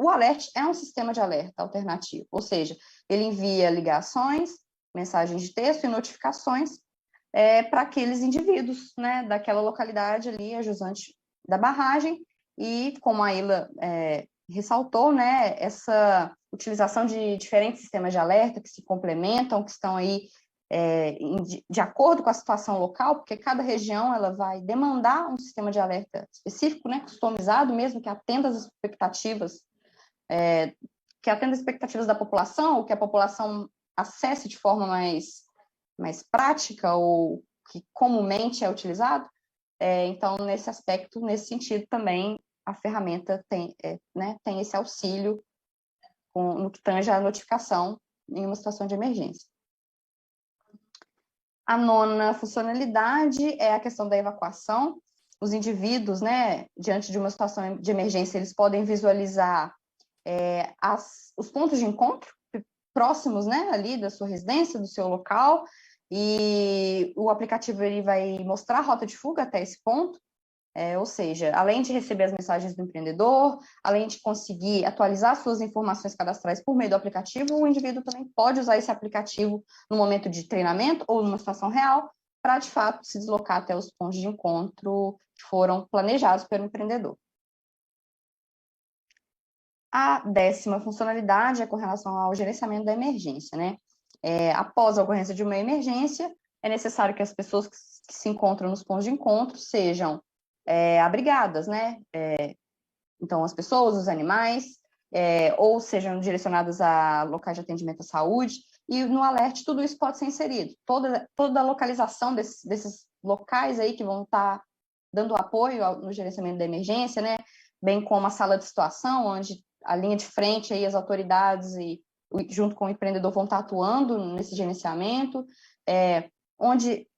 S3: alert é um sistema de alerta alternativo, ou seja, ele envia ligações, mensagens de texto e notificações para aqueles indivíduos, né, daquela localidade ali, a jusante da barragem, e como a Ilha ressaltou, né, essa utilização de diferentes sistemas de alerta que se complementam, que estão aí de acordo com a situação local, porque cada região ela vai demandar um sistema de alerta específico, né, customizado mesmo, que atenda às expectativas, da população, ou que a população acesse de forma mais prática, ou que comumente é utilizado. Então, nesse aspecto, nesse sentido também, a ferramenta tem esse auxílio no que tange a notificação em uma situação de emergência. A nona funcionalidade é a questão da evacuação. Os indivíduos, né, diante de uma situação de emergência, eles podem visualizar os pontos de encontro próximos, né, ali da sua residência, do seu local, e o aplicativo ele vai mostrar a rota de fuga até esse ponto, ou seja, além de receber as mensagens do empreendedor, além de conseguir atualizar suas informações cadastrais por meio do aplicativo, o indivíduo também pode usar esse aplicativo no momento de treinamento ou numa situação real, para, de fato, se deslocar até os pontos de encontro que foram planejados pelo empreendedor. A 10ª funcionalidade é com relação ao gerenciamento da emergência, né? Após a ocorrência de uma emergência, é necessário que as pessoas que se encontram nos pontos de encontro sejam abrigadas, né? Então, as pessoas, os animais, ou sejam direcionadas a locais de atendimento à saúde, e no alert tudo isso pode ser inserido. Toda a localização desses locais aí que vão estar dando apoio no gerenciamento da emergência, né? Bem como a sala de situação, onde a linha de frente, aí, as autoridades e junto com o empreendedor vão estar atuando nesse gerenciamento,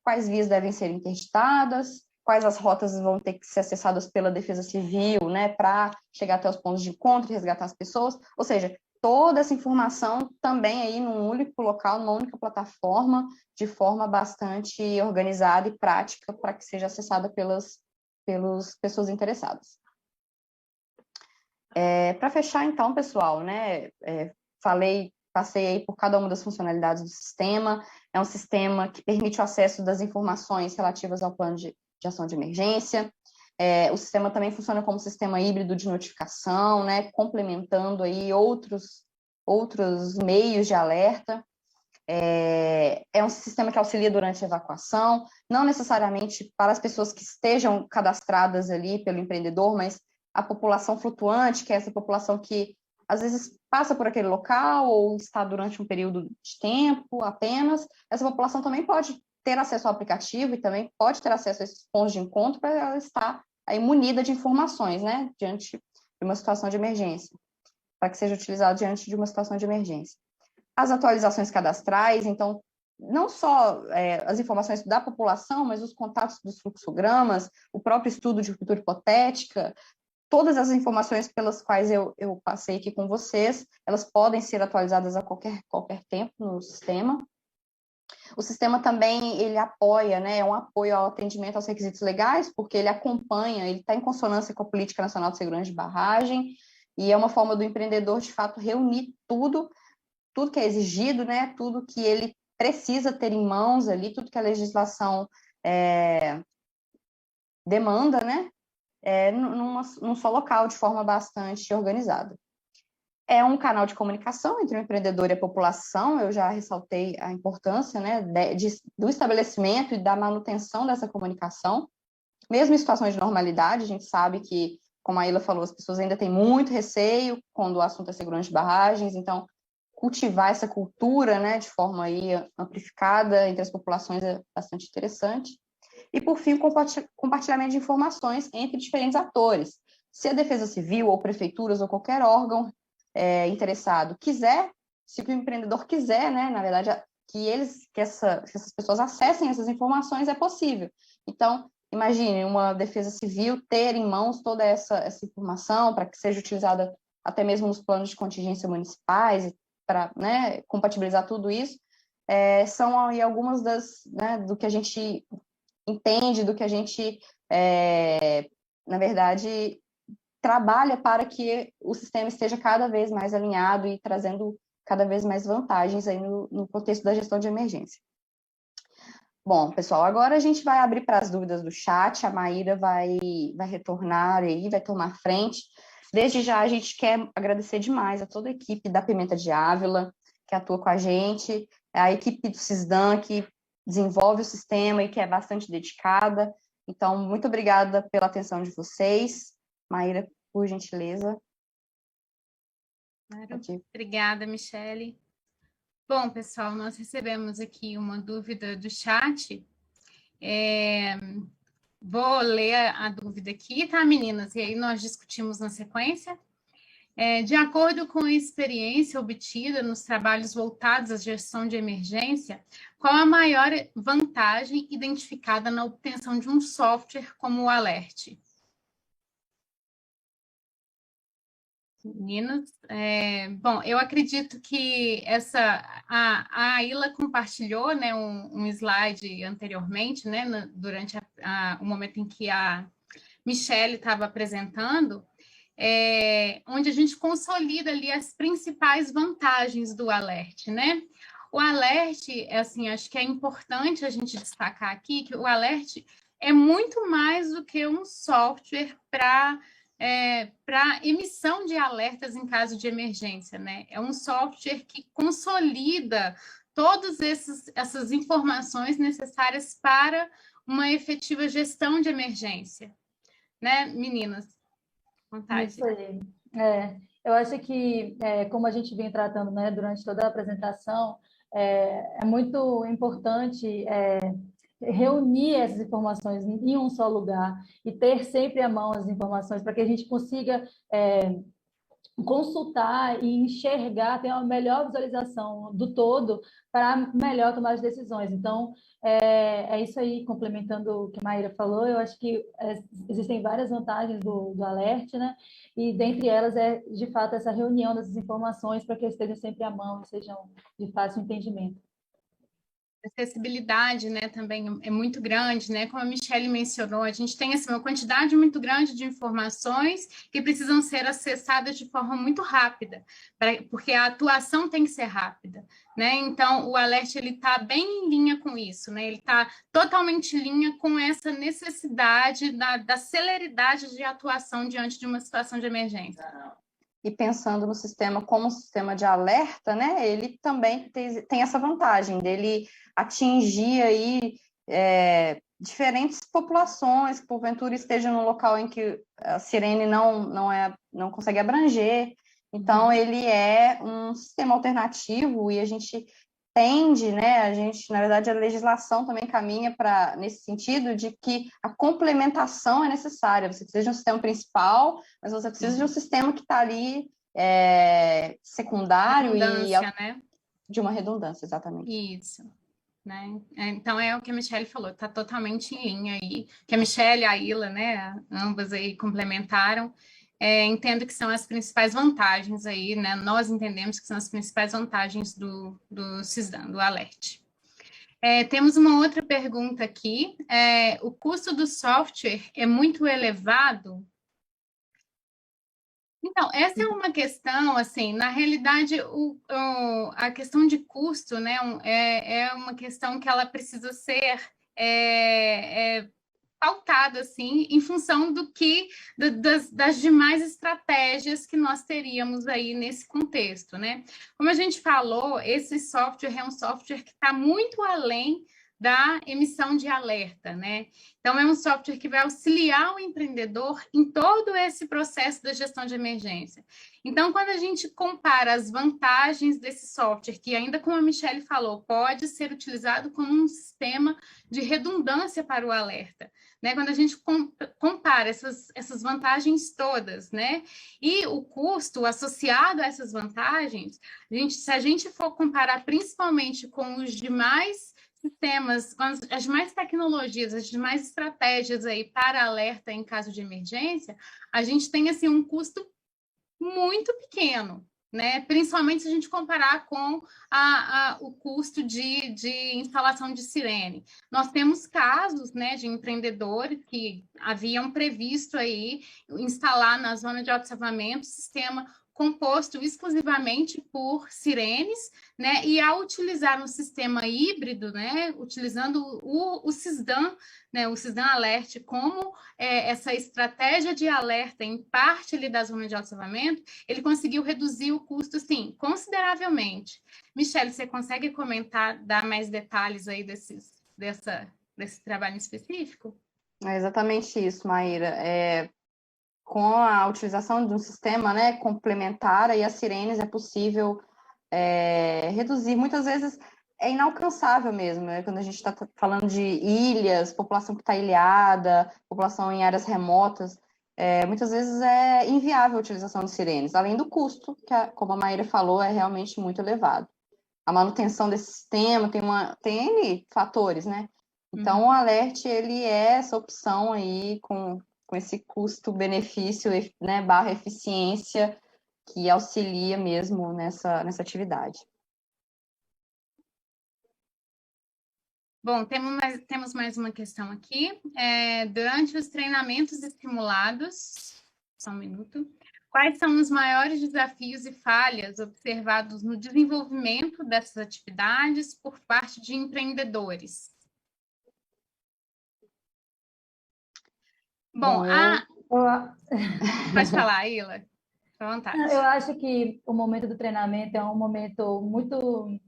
S3: quais vias devem ser interditadas, quais as rotas vão ter que ser acessadas pela Defesa Civil, né, para chegar até os pontos de encontro e resgatar as pessoas, ou seja, toda essa informação também aí num único local, numa única plataforma, de forma bastante organizada e prática para que seja acessada pelas pessoas interessadas. Para fechar, então, pessoal, né, passei aí por cada uma das funcionalidades do sistema. É um sistema que permite o acesso das informações relativas ao plano de ação de emergência. O sistema também funciona como sistema híbrido de notificação, né, complementando aí outros meios de alerta. É um sistema que auxilia durante a evacuação, não necessariamente para as pessoas que estejam cadastradas ali pelo empreendedor, mas a população flutuante, que é essa população que às vezes passa por aquele local ou está durante um período de tempo apenas, essa população também pode ter acesso ao aplicativo e também pode ter acesso a esses pontos de encontro para ela estar aí munida de informações, né, diante de uma situação de emergência. para que seja utilizado diante de uma situação de emergência. As atualizações cadastrais, então, não só as informações da população, mas os contatos dos fluxogramas, o próprio estudo de cultura hipotética, todas as informações pelas quais eu passei aqui com vocês, elas podem ser atualizadas a qualquer tempo no sistema. O sistema também, ele apoia, né, é um apoio ao atendimento aos requisitos legais, porque ele acompanha, ele está em consonância com a Política Nacional de Segurança de Barragem, e é uma forma do empreendedor, de fato, reunir tudo que é exigido, né, tudo que ele precisa ter em mãos ali, tudo que a legislação demanda, né, num só local, de forma bastante organizada. É um canal de comunicação entre o empreendedor e a população, eu já ressaltei a importância, né, do estabelecimento e da manutenção dessa comunicação, mesmo em situações de normalidade. A gente sabe que, como a Ilha falou, as pessoas ainda têm muito receio quando o assunto é segurança de barragens, então cultivar essa cultura, né, de forma aí amplificada entre as populações é bastante interessante. E, por fim, o compartilhamento de informações entre diferentes atores. Se a Defesa Civil, ou prefeituras, ou qualquer órgão interessado quiser, se o empreendedor quiser, né, na verdade, que essas pessoas acessem essas informações, é possível. Então, imagine uma Defesa Civil ter em mãos toda essa informação para que seja utilizada até mesmo nos planos de contingência municipais, para, né, compatibilizar tudo isso. São aí algumas do que a gente entende, do que a gente, na verdade, trabalha para que o sistema esteja cada vez mais alinhado e trazendo cada vez mais vantagens aí no contexto da gestão de emergência. Bom, pessoal, agora a gente vai abrir para as dúvidas do chat, a Maíra vai retornar aí, vai tomar frente. Desde já, a gente quer agradecer demais a toda a equipe da Pimenta de Ávila, que atua com a gente, a equipe do Cisdan, que desenvolve o sistema e que é bastante dedicada. Então, muito obrigada pela atenção de vocês. Maíra, por gentileza.
S1: Claro. Obrigada, Michele. Bom, pessoal, nós recebemos aqui uma dúvida do chat. Vou ler a dúvida aqui, tá, meninas? E aí nós discutimos na sequência. De acordo com a experiência obtida nos trabalhos voltados à gestão de emergência, qual a maior vantagem identificada na obtenção de um software como o Alert? Meninas, bom, eu acredito que a Ilha compartilhou, né, um slide anteriormente, né, durante o momento em que a Michele estava apresentando, onde a gente consolida ali as principais vantagens do Alert, né? O Alert, assim, acho que é importante a gente destacar aqui que o Alert é muito mais do que um software para emissão de alertas em caso de emergência, né? É um software que consolida todas essas informações necessárias para uma efetiva gestão de emergência, né, meninas? Vontade.
S2: Isso aí. Eu acho que, como a gente vem tratando, né, durante toda a apresentação, é muito importante reunir essas informações em um só lugar e ter sempre à mão as informações para que a gente consiga consultar e enxergar, ter uma melhor visualização do todo para melhor tomar as decisões. Então, é isso aí, complementando o que a Maíra falou, eu acho que existem várias vantagens do Alert, né? E dentre elas de fato, essa reunião dessas informações para que estejam sempre à mão e sejam de fácil entendimento.
S1: A acessibilidade, né, também é muito grande, né? Como a Michele mencionou, a gente tem assim, uma quantidade muito grande de informações que precisam ser acessadas de forma muito rápida, porque a atuação tem que ser rápida, né? Então, o Alert ele está bem em linha com isso, né? Ele está totalmente em linha com essa necessidade da celeridade de atuação diante de uma situação de emergência.
S3: E pensando no sistema como um sistema de alerta, né, ele também tem essa vantagem dele atingir aí diferentes populações que porventura estejam num local em que a sirene não consegue abranger. Então, ele é um sistema alternativo e a gente tende, né, na verdade, a legislação também caminha nesse sentido de que a complementação é necessária. Você precisa de um sistema principal, mas você precisa de um sistema que está ali secundário
S1: redundância, né?
S3: De uma redundância, exatamente.
S1: Isso. Né? Então, é o que a Michelle falou, está totalmente em linha aí, que a Michelle e a Ila, né, ambas aí complementaram, entendo que são as principais vantagens aí, né, nós entendemos que são as principais vantagens do Cisdan, do Alert. Temos uma outra pergunta aqui, o custo do software é muito elevado? Então, essa é uma questão, assim, na realidade, a questão de custo, né, é uma questão que ela precisa ser pautada, assim, em função das demais estratégias que nós teríamos aí nesse contexto, né? Como a gente falou, esse software é um software que está muito além da emissão de alerta, né? Então, é um software que vai auxiliar o empreendedor em todo esse processo da gestão de emergência. Então, quando a gente compara as vantagens desse software, que ainda como a Michelle falou, pode ser utilizado como um sistema de redundância para o alerta, né? Quando a gente compara essas vantagens todas, né? E o custo associado a essas vantagens, se a gente for comparar principalmente com os demais sistemas, com as demais tecnologias, as demais estratégias aí para alerta em caso de emergência, a gente tem assim um custo muito pequeno, né? Principalmente se a gente comparar com o custo de instalação de sirene. Nós temos casos, né, de empreendedores que haviam previsto aí instalar na zona de autossalvamento sistema composto exclusivamente por sirenes, né? E ao utilizar um sistema híbrido, né, utilizando o Cisdan, né, o Cisdan Alert como essa estratégia de alerta em parte ali da zona de autossalvamento, ele conseguiu reduzir o custo, sim, consideravelmente. Michelle, você consegue comentar, dar mais detalhes aí desse trabalho específico?
S3: É exatamente isso, Maíra. Com a utilização de um sistema, né, complementar aí as sirenes, é possível reduzir. Muitas vezes é inalcançável mesmo, né? Quando a gente está falando de ilhas, população que está ilhada, população em áreas remotas, muitas vezes é inviável a utilização de sirenes, além do custo, que, como a Maíra falou, é realmente muito elevado. A manutenção desse sistema tem N fatores, né? Então, o Alert, ele é essa opção aí com esse custo-benefício, né, / eficiência, que auxilia mesmo nessa atividade.
S1: Bom, temos mais uma questão aqui. Durante os treinamentos estimulados, só um minuto, quais são os maiores desafios e falhas observados no desenvolvimento dessas atividades por parte de empreendedores? Bom, pode falar, Ila, à vontade.
S2: Eu acho que o momento do treinamento é um momento muito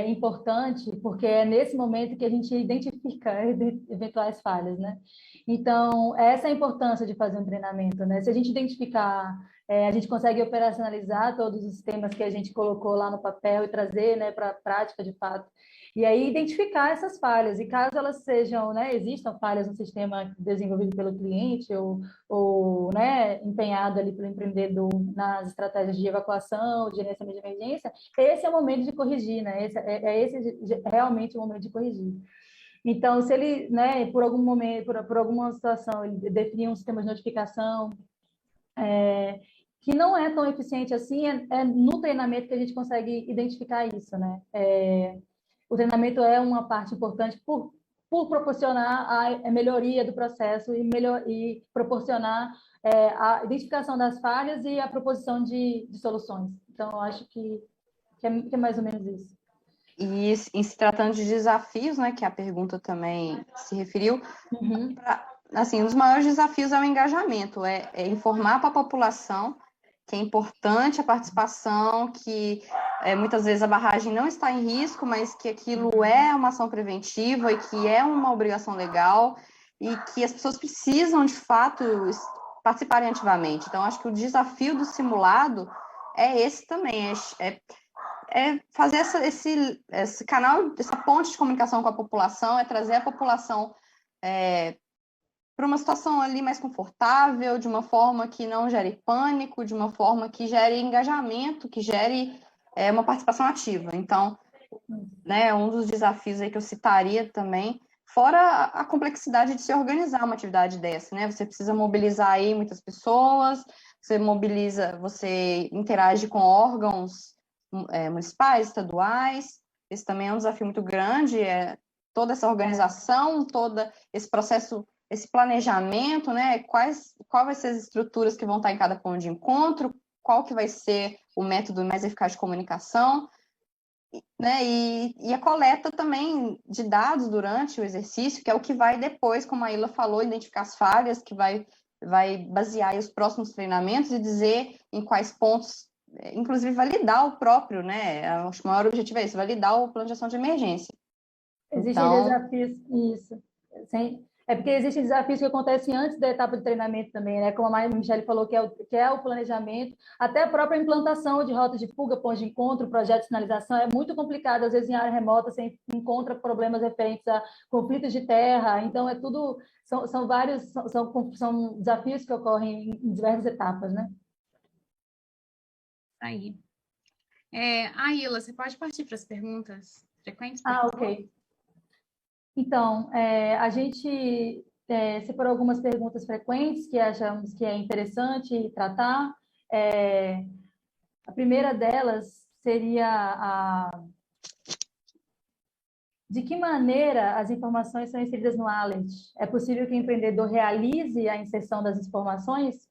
S2: importante, porque é nesse momento que a gente identifica eventuais falhas, né? Então, essa é a importância de fazer um treinamento, né? Se a gente identificar, a gente consegue operacionalizar todos os sistemas que a gente colocou lá no papel e trazer, né, para a prática de fato. E aí identificar essas falhas, e caso elas sejam, né, existam falhas no sistema desenvolvido pelo cliente ou né, empenhado ali pelo empreendedor nas estratégias de evacuação, de gerenciamento de emergência, esse é o momento de corrigir, né? Esse realmente o momento de corrigir. Então, se ele, né, por algum momento, por alguma situação, ele definir um sistema de notificação que não é tão eficiente assim, é no treinamento que a gente consegue identificar isso, né? O treinamento é uma parte importante por proporcionar a melhoria do processo e proporcionar a identificação das falhas e a proposição de soluções. Então, eu acho que é mais ou menos isso.
S3: E em se tratando de desafios, né, que a pergunta também se referiu, assim, um dos maiores desafios é o engajamento, é informar para a população que é importante a participação, que muitas vezes a barragem não está em risco, mas que aquilo é uma ação preventiva e que é uma obrigação legal e que as pessoas precisam, de fato, participarem ativamente. Então, acho que o desafio do simulado é esse também, fazer esse canal, essa ponte de comunicação com a população, trazer a população para uma situação ali mais confortável, de uma forma que não gere pânico, de uma forma que gere engajamento, que gere uma participação ativa. Então, né, um dos desafios aí que eu citaria também, fora a complexidade de se organizar uma atividade dessa, né? Você precisa mobilizar aí muitas pessoas, você mobiliza, você interage com órgãos municipais, estaduais, esse também é um desafio muito grande, toda essa organização, todo esse processo, esse planejamento, né? Qual vai ser as estruturas que vão estar em cada ponto de encontro, qual que vai ser o método mais eficaz de comunicação, né? E a coleta também de dados durante o exercício, que é o que vai depois, como a Ila falou, identificar as falhas, que vai basear aí os próximos treinamentos e dizer em quais pontos, inclusive validar o próprio, né? Acho que o maior objetivo é esse, validar o plano de ação de emergência.
S2: Existem desafios, isso. É porque existem desafios que acontecem antes da etapa de treinamento também, né? Como a Michelle falou, que é o planejamento, até a própria implantação de rotas de fuga, pontos de encontro, projetos de sinalização, é muito complicado. Às vezes, em área remota, você encontra problemas referentes a conflitos de terra. Então, é tudo... São vários... São desafios que ocorrem em diversas etapas, né?
S1: Aí. Ila, você pode partir para as perguntas frequentes?
S2: Ok. Então, a gente separou algumas perguntas frequentes que achamos que é interessante tratar. A primeira delas seria de que maneira as informações são inseridas no alert? É possível que o empreendedor realize a inserção das informações?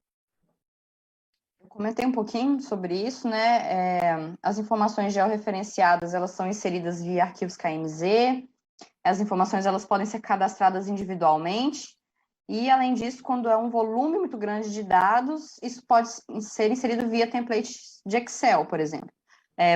S3: Eu comentei um pouquinho sobre isso, né? As informações georreferenciadas, elas são inseridas via arquivos KMZ, as informações elas podem ser cadastradas individualmente, e além disso, quando é um volume muito grande de dados, isso pode ser inserido via template de Excel, por exemplo.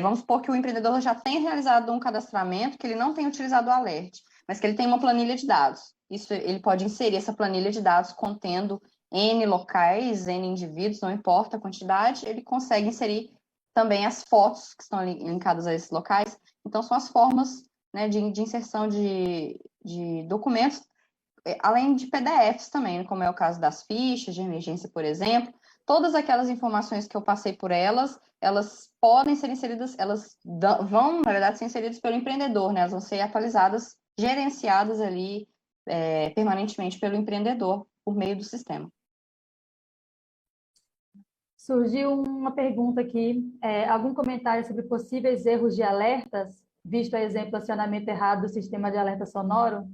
S3: Vamos supor que o empreendedor já tenha realizado um cadastramento, que ele não tenha utilizado o alert, mas que ele tem uma planilha de dados. Isso, ele pode inserir essa planilha de dados contendo N locais, N indivíduos, não importa a quantidade, ele consegue inserir também as fotos que estão linkadas a esses locais. Então, são as formas, né, de inserção de documentos, além de PDFs também, como é o caso das fichas de emergência, por exemplo. Todas aquelas informações que eu passei por elas podem ser inseridas, vão, na verdade, ser inseridas pelo empreendedor, né? Elas vão ser atualizadas, gerenciadas ali permanentemente pelo empreendedor por meio do sistema.
S2: Surgiu uma pergunta aqui, algum comentário sobre possíveis erros de alertas, visto, a exemplo, acionamento errado do sistema de alerta sonoro?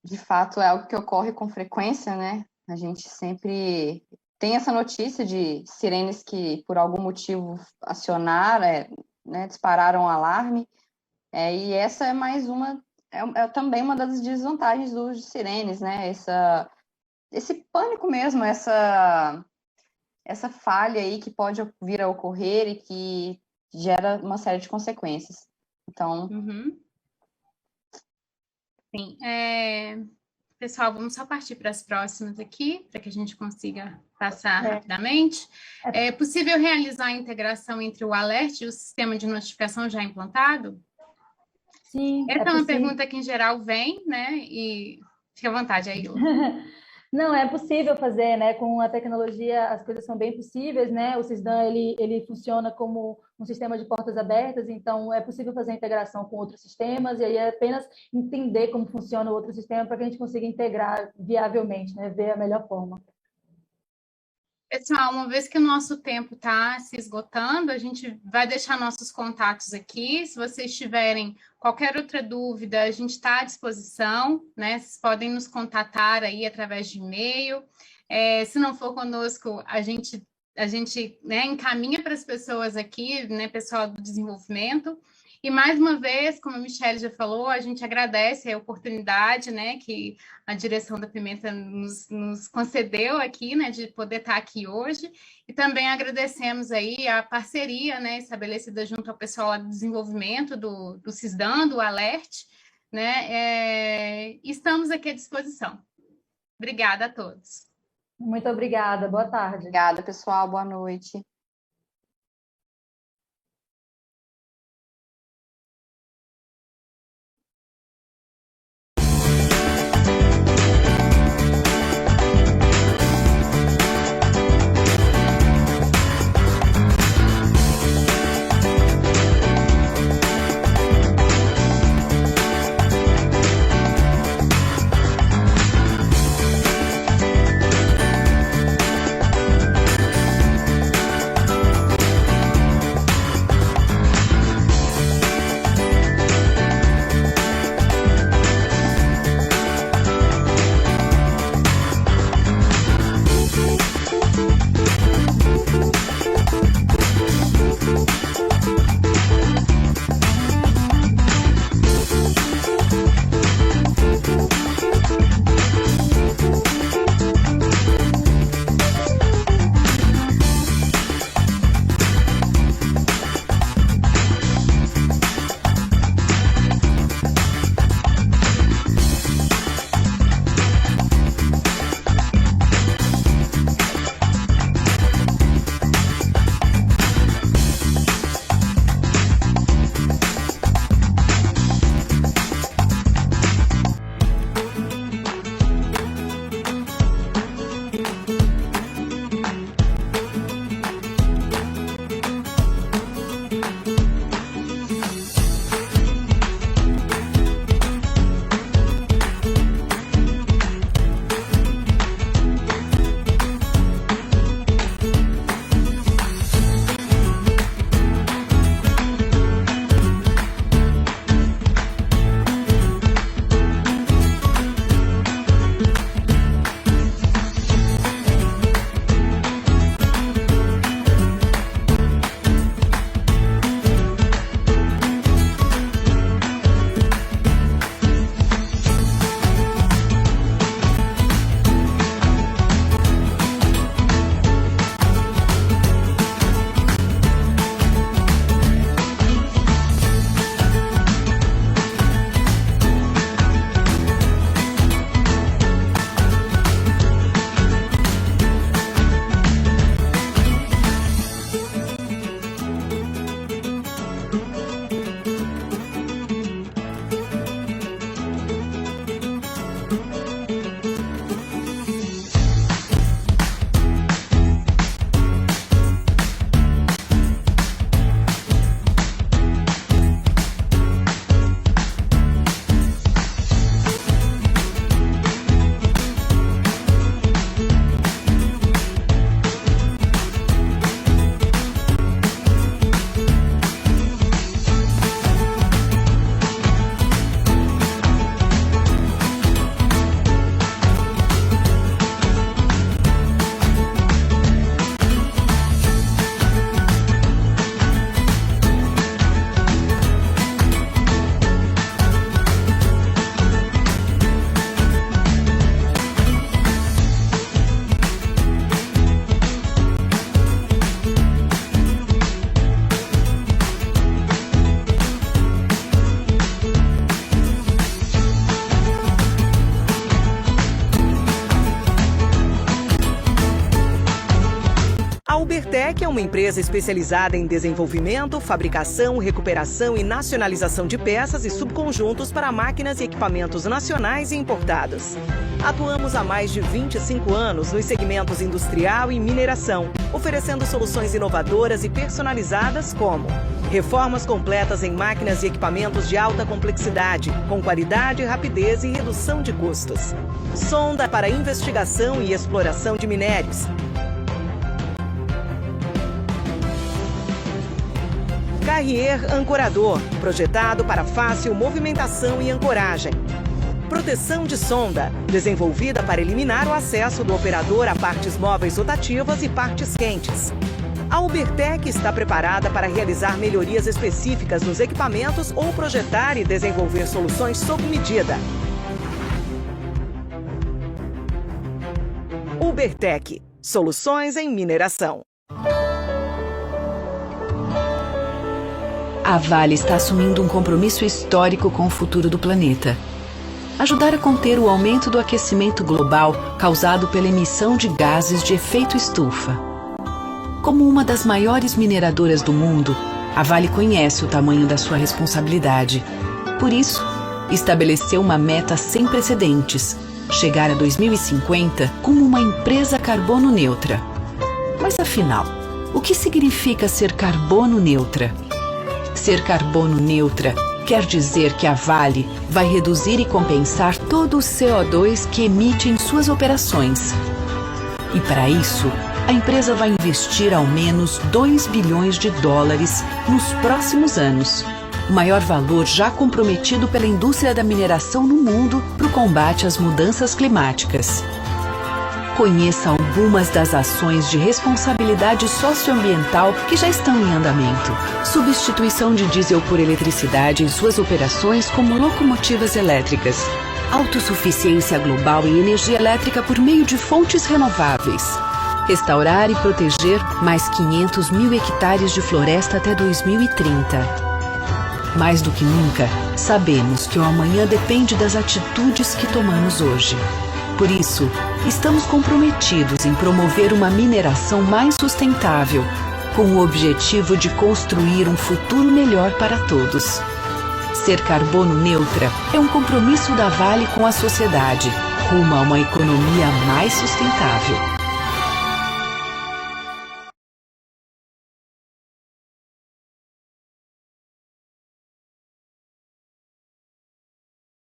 S3: De fato, é algo que ocorre com frequência, né? A gente sempre tem essa notícia de sirenes que, por algum motivo, acionaram, né, dispararam o alarme, e essa é mais uma, também uma das desvantagens do uso de sirenes, né? Esse pânico mesmo, essa falha aí que pode vir a ocorrer e que gera uma série de consequências. Então...
S1: Sim. Pessoal, vamos só partir para as próximas aqui, para que a gente consiga passar rapidamente. É possível realizar a integração entre o alert e o sistema de notificação já implantado?
S2: Sim,
S1: essa é uma pergunta que, em geral, vem, né? E fica à vontade, Aila.
S2: Não, é possível fazer, né? Com a tecnologia, as coisas são bem possíveis, né? O Sysdan, ele funciona como um sistema de portas abertas, então é possível fazer a integração com outros sistemas, e aí é apenas entender como funciona o outro sistema para que a gente consiga integrar viavelmente, né? Ver a melhor forma.
S1: Pessoal, uma vez que o nosso tempo está se esgotando, a gente vai deixar nossos contatos aqui. Se vocês tiverem qualquer outra dúvida, a gente está à disposição, né? Vocês podem nos contatar aí através de e-mail. Se não for conosco, a gente né, encaminha para as pessoas aqui, né, pessoal do desenvolvimento. E, mais uma vez, como a Michelle já falou, a gente agradece a oportunidade, né, que a direção da Pimenta nos concedeu aqui, né, de poder estar aqui hoje. E também agradecemos aí a parceria, né, estabelecida junto ao pessoal do desenvolvimento do Sysdan, do Alert, né, estamos aqui à disposição. Obrigada a todos.
S2: Muito obrigada, boa tarde.
S3: Obrigada, pessoal, boa noite.
S4: Ubertec é uma empresa especializada em desenvolvimento, fabricação, recuperação e nacionalização de peças e subconjuntos para máquinas e equipamentos nacionais e importados. Atuamos há mais de 25 anos nos segmentos industrial e mineração, oferecendo soluções inovadoras e personalizadas como reformas completas em máquinas e equipamentos de alta complexidade, com qualidade, rapidez e redução de custos. Sonda para investigação e exploração de minérios. Carrier ancorador, projetado para fácil movimentação e ancoragem. Proteção de sonda, desenvolvida para eliminar o acesso do operador a partes móveis rotativas e partes quentes. A Ubertec está preparada para realizar melhorias específicas nos equipamentos ou projetar e desenvolver soluções sob medida. Ubertec, soluções em mineração.
S5: A Vale está assumindo um compromisso histórico com o futuro do planeta. Ajudar a conter o aumento do aquecimento global causado pela emissão de gases de efeito estufa. Como uma das maiores mineradoras do mundo, a Vale conhece o tamanho da sua responsabilidade. Por isso, estabeleceu uma meta sem precedentes: chegar a 2050 como uma empresa carbono neutra. Mas afinal, o que significa ser carbono neutra? Ser carbono neutra quer dizer que a Vale vai reduzir e compensar todo o CO2 que emite em suas operações. E para isso, a empresa vai investir ao menos 2 bilhões de dólares nos próximos anos, o maior valor já comprometido pela indústria da mineração no mundo para o combate às mudanças climáticas. Conheça algumas das ações de responsabilidade socioambiental que já estão em andamento. Substituição de diesel por eletricidade em suas operações como locomotivas elétricas. Autossuficiência global em energia elétrica por meio de fontes renováveis. Restaurar e proteger mais 500 mil hectares de floresta até 2030. Mais do que nunca, sabemos que o amanhã depende das atitudes que tomamos hoje. Por isso, estamos comprometidos em promover uma mineração mais sustentável, com o objetivo de construir um futuro melhor para todos. Ser carbono neutra é um compromisso da Vale com a sociedade, rumo a uma economia mais sustentável.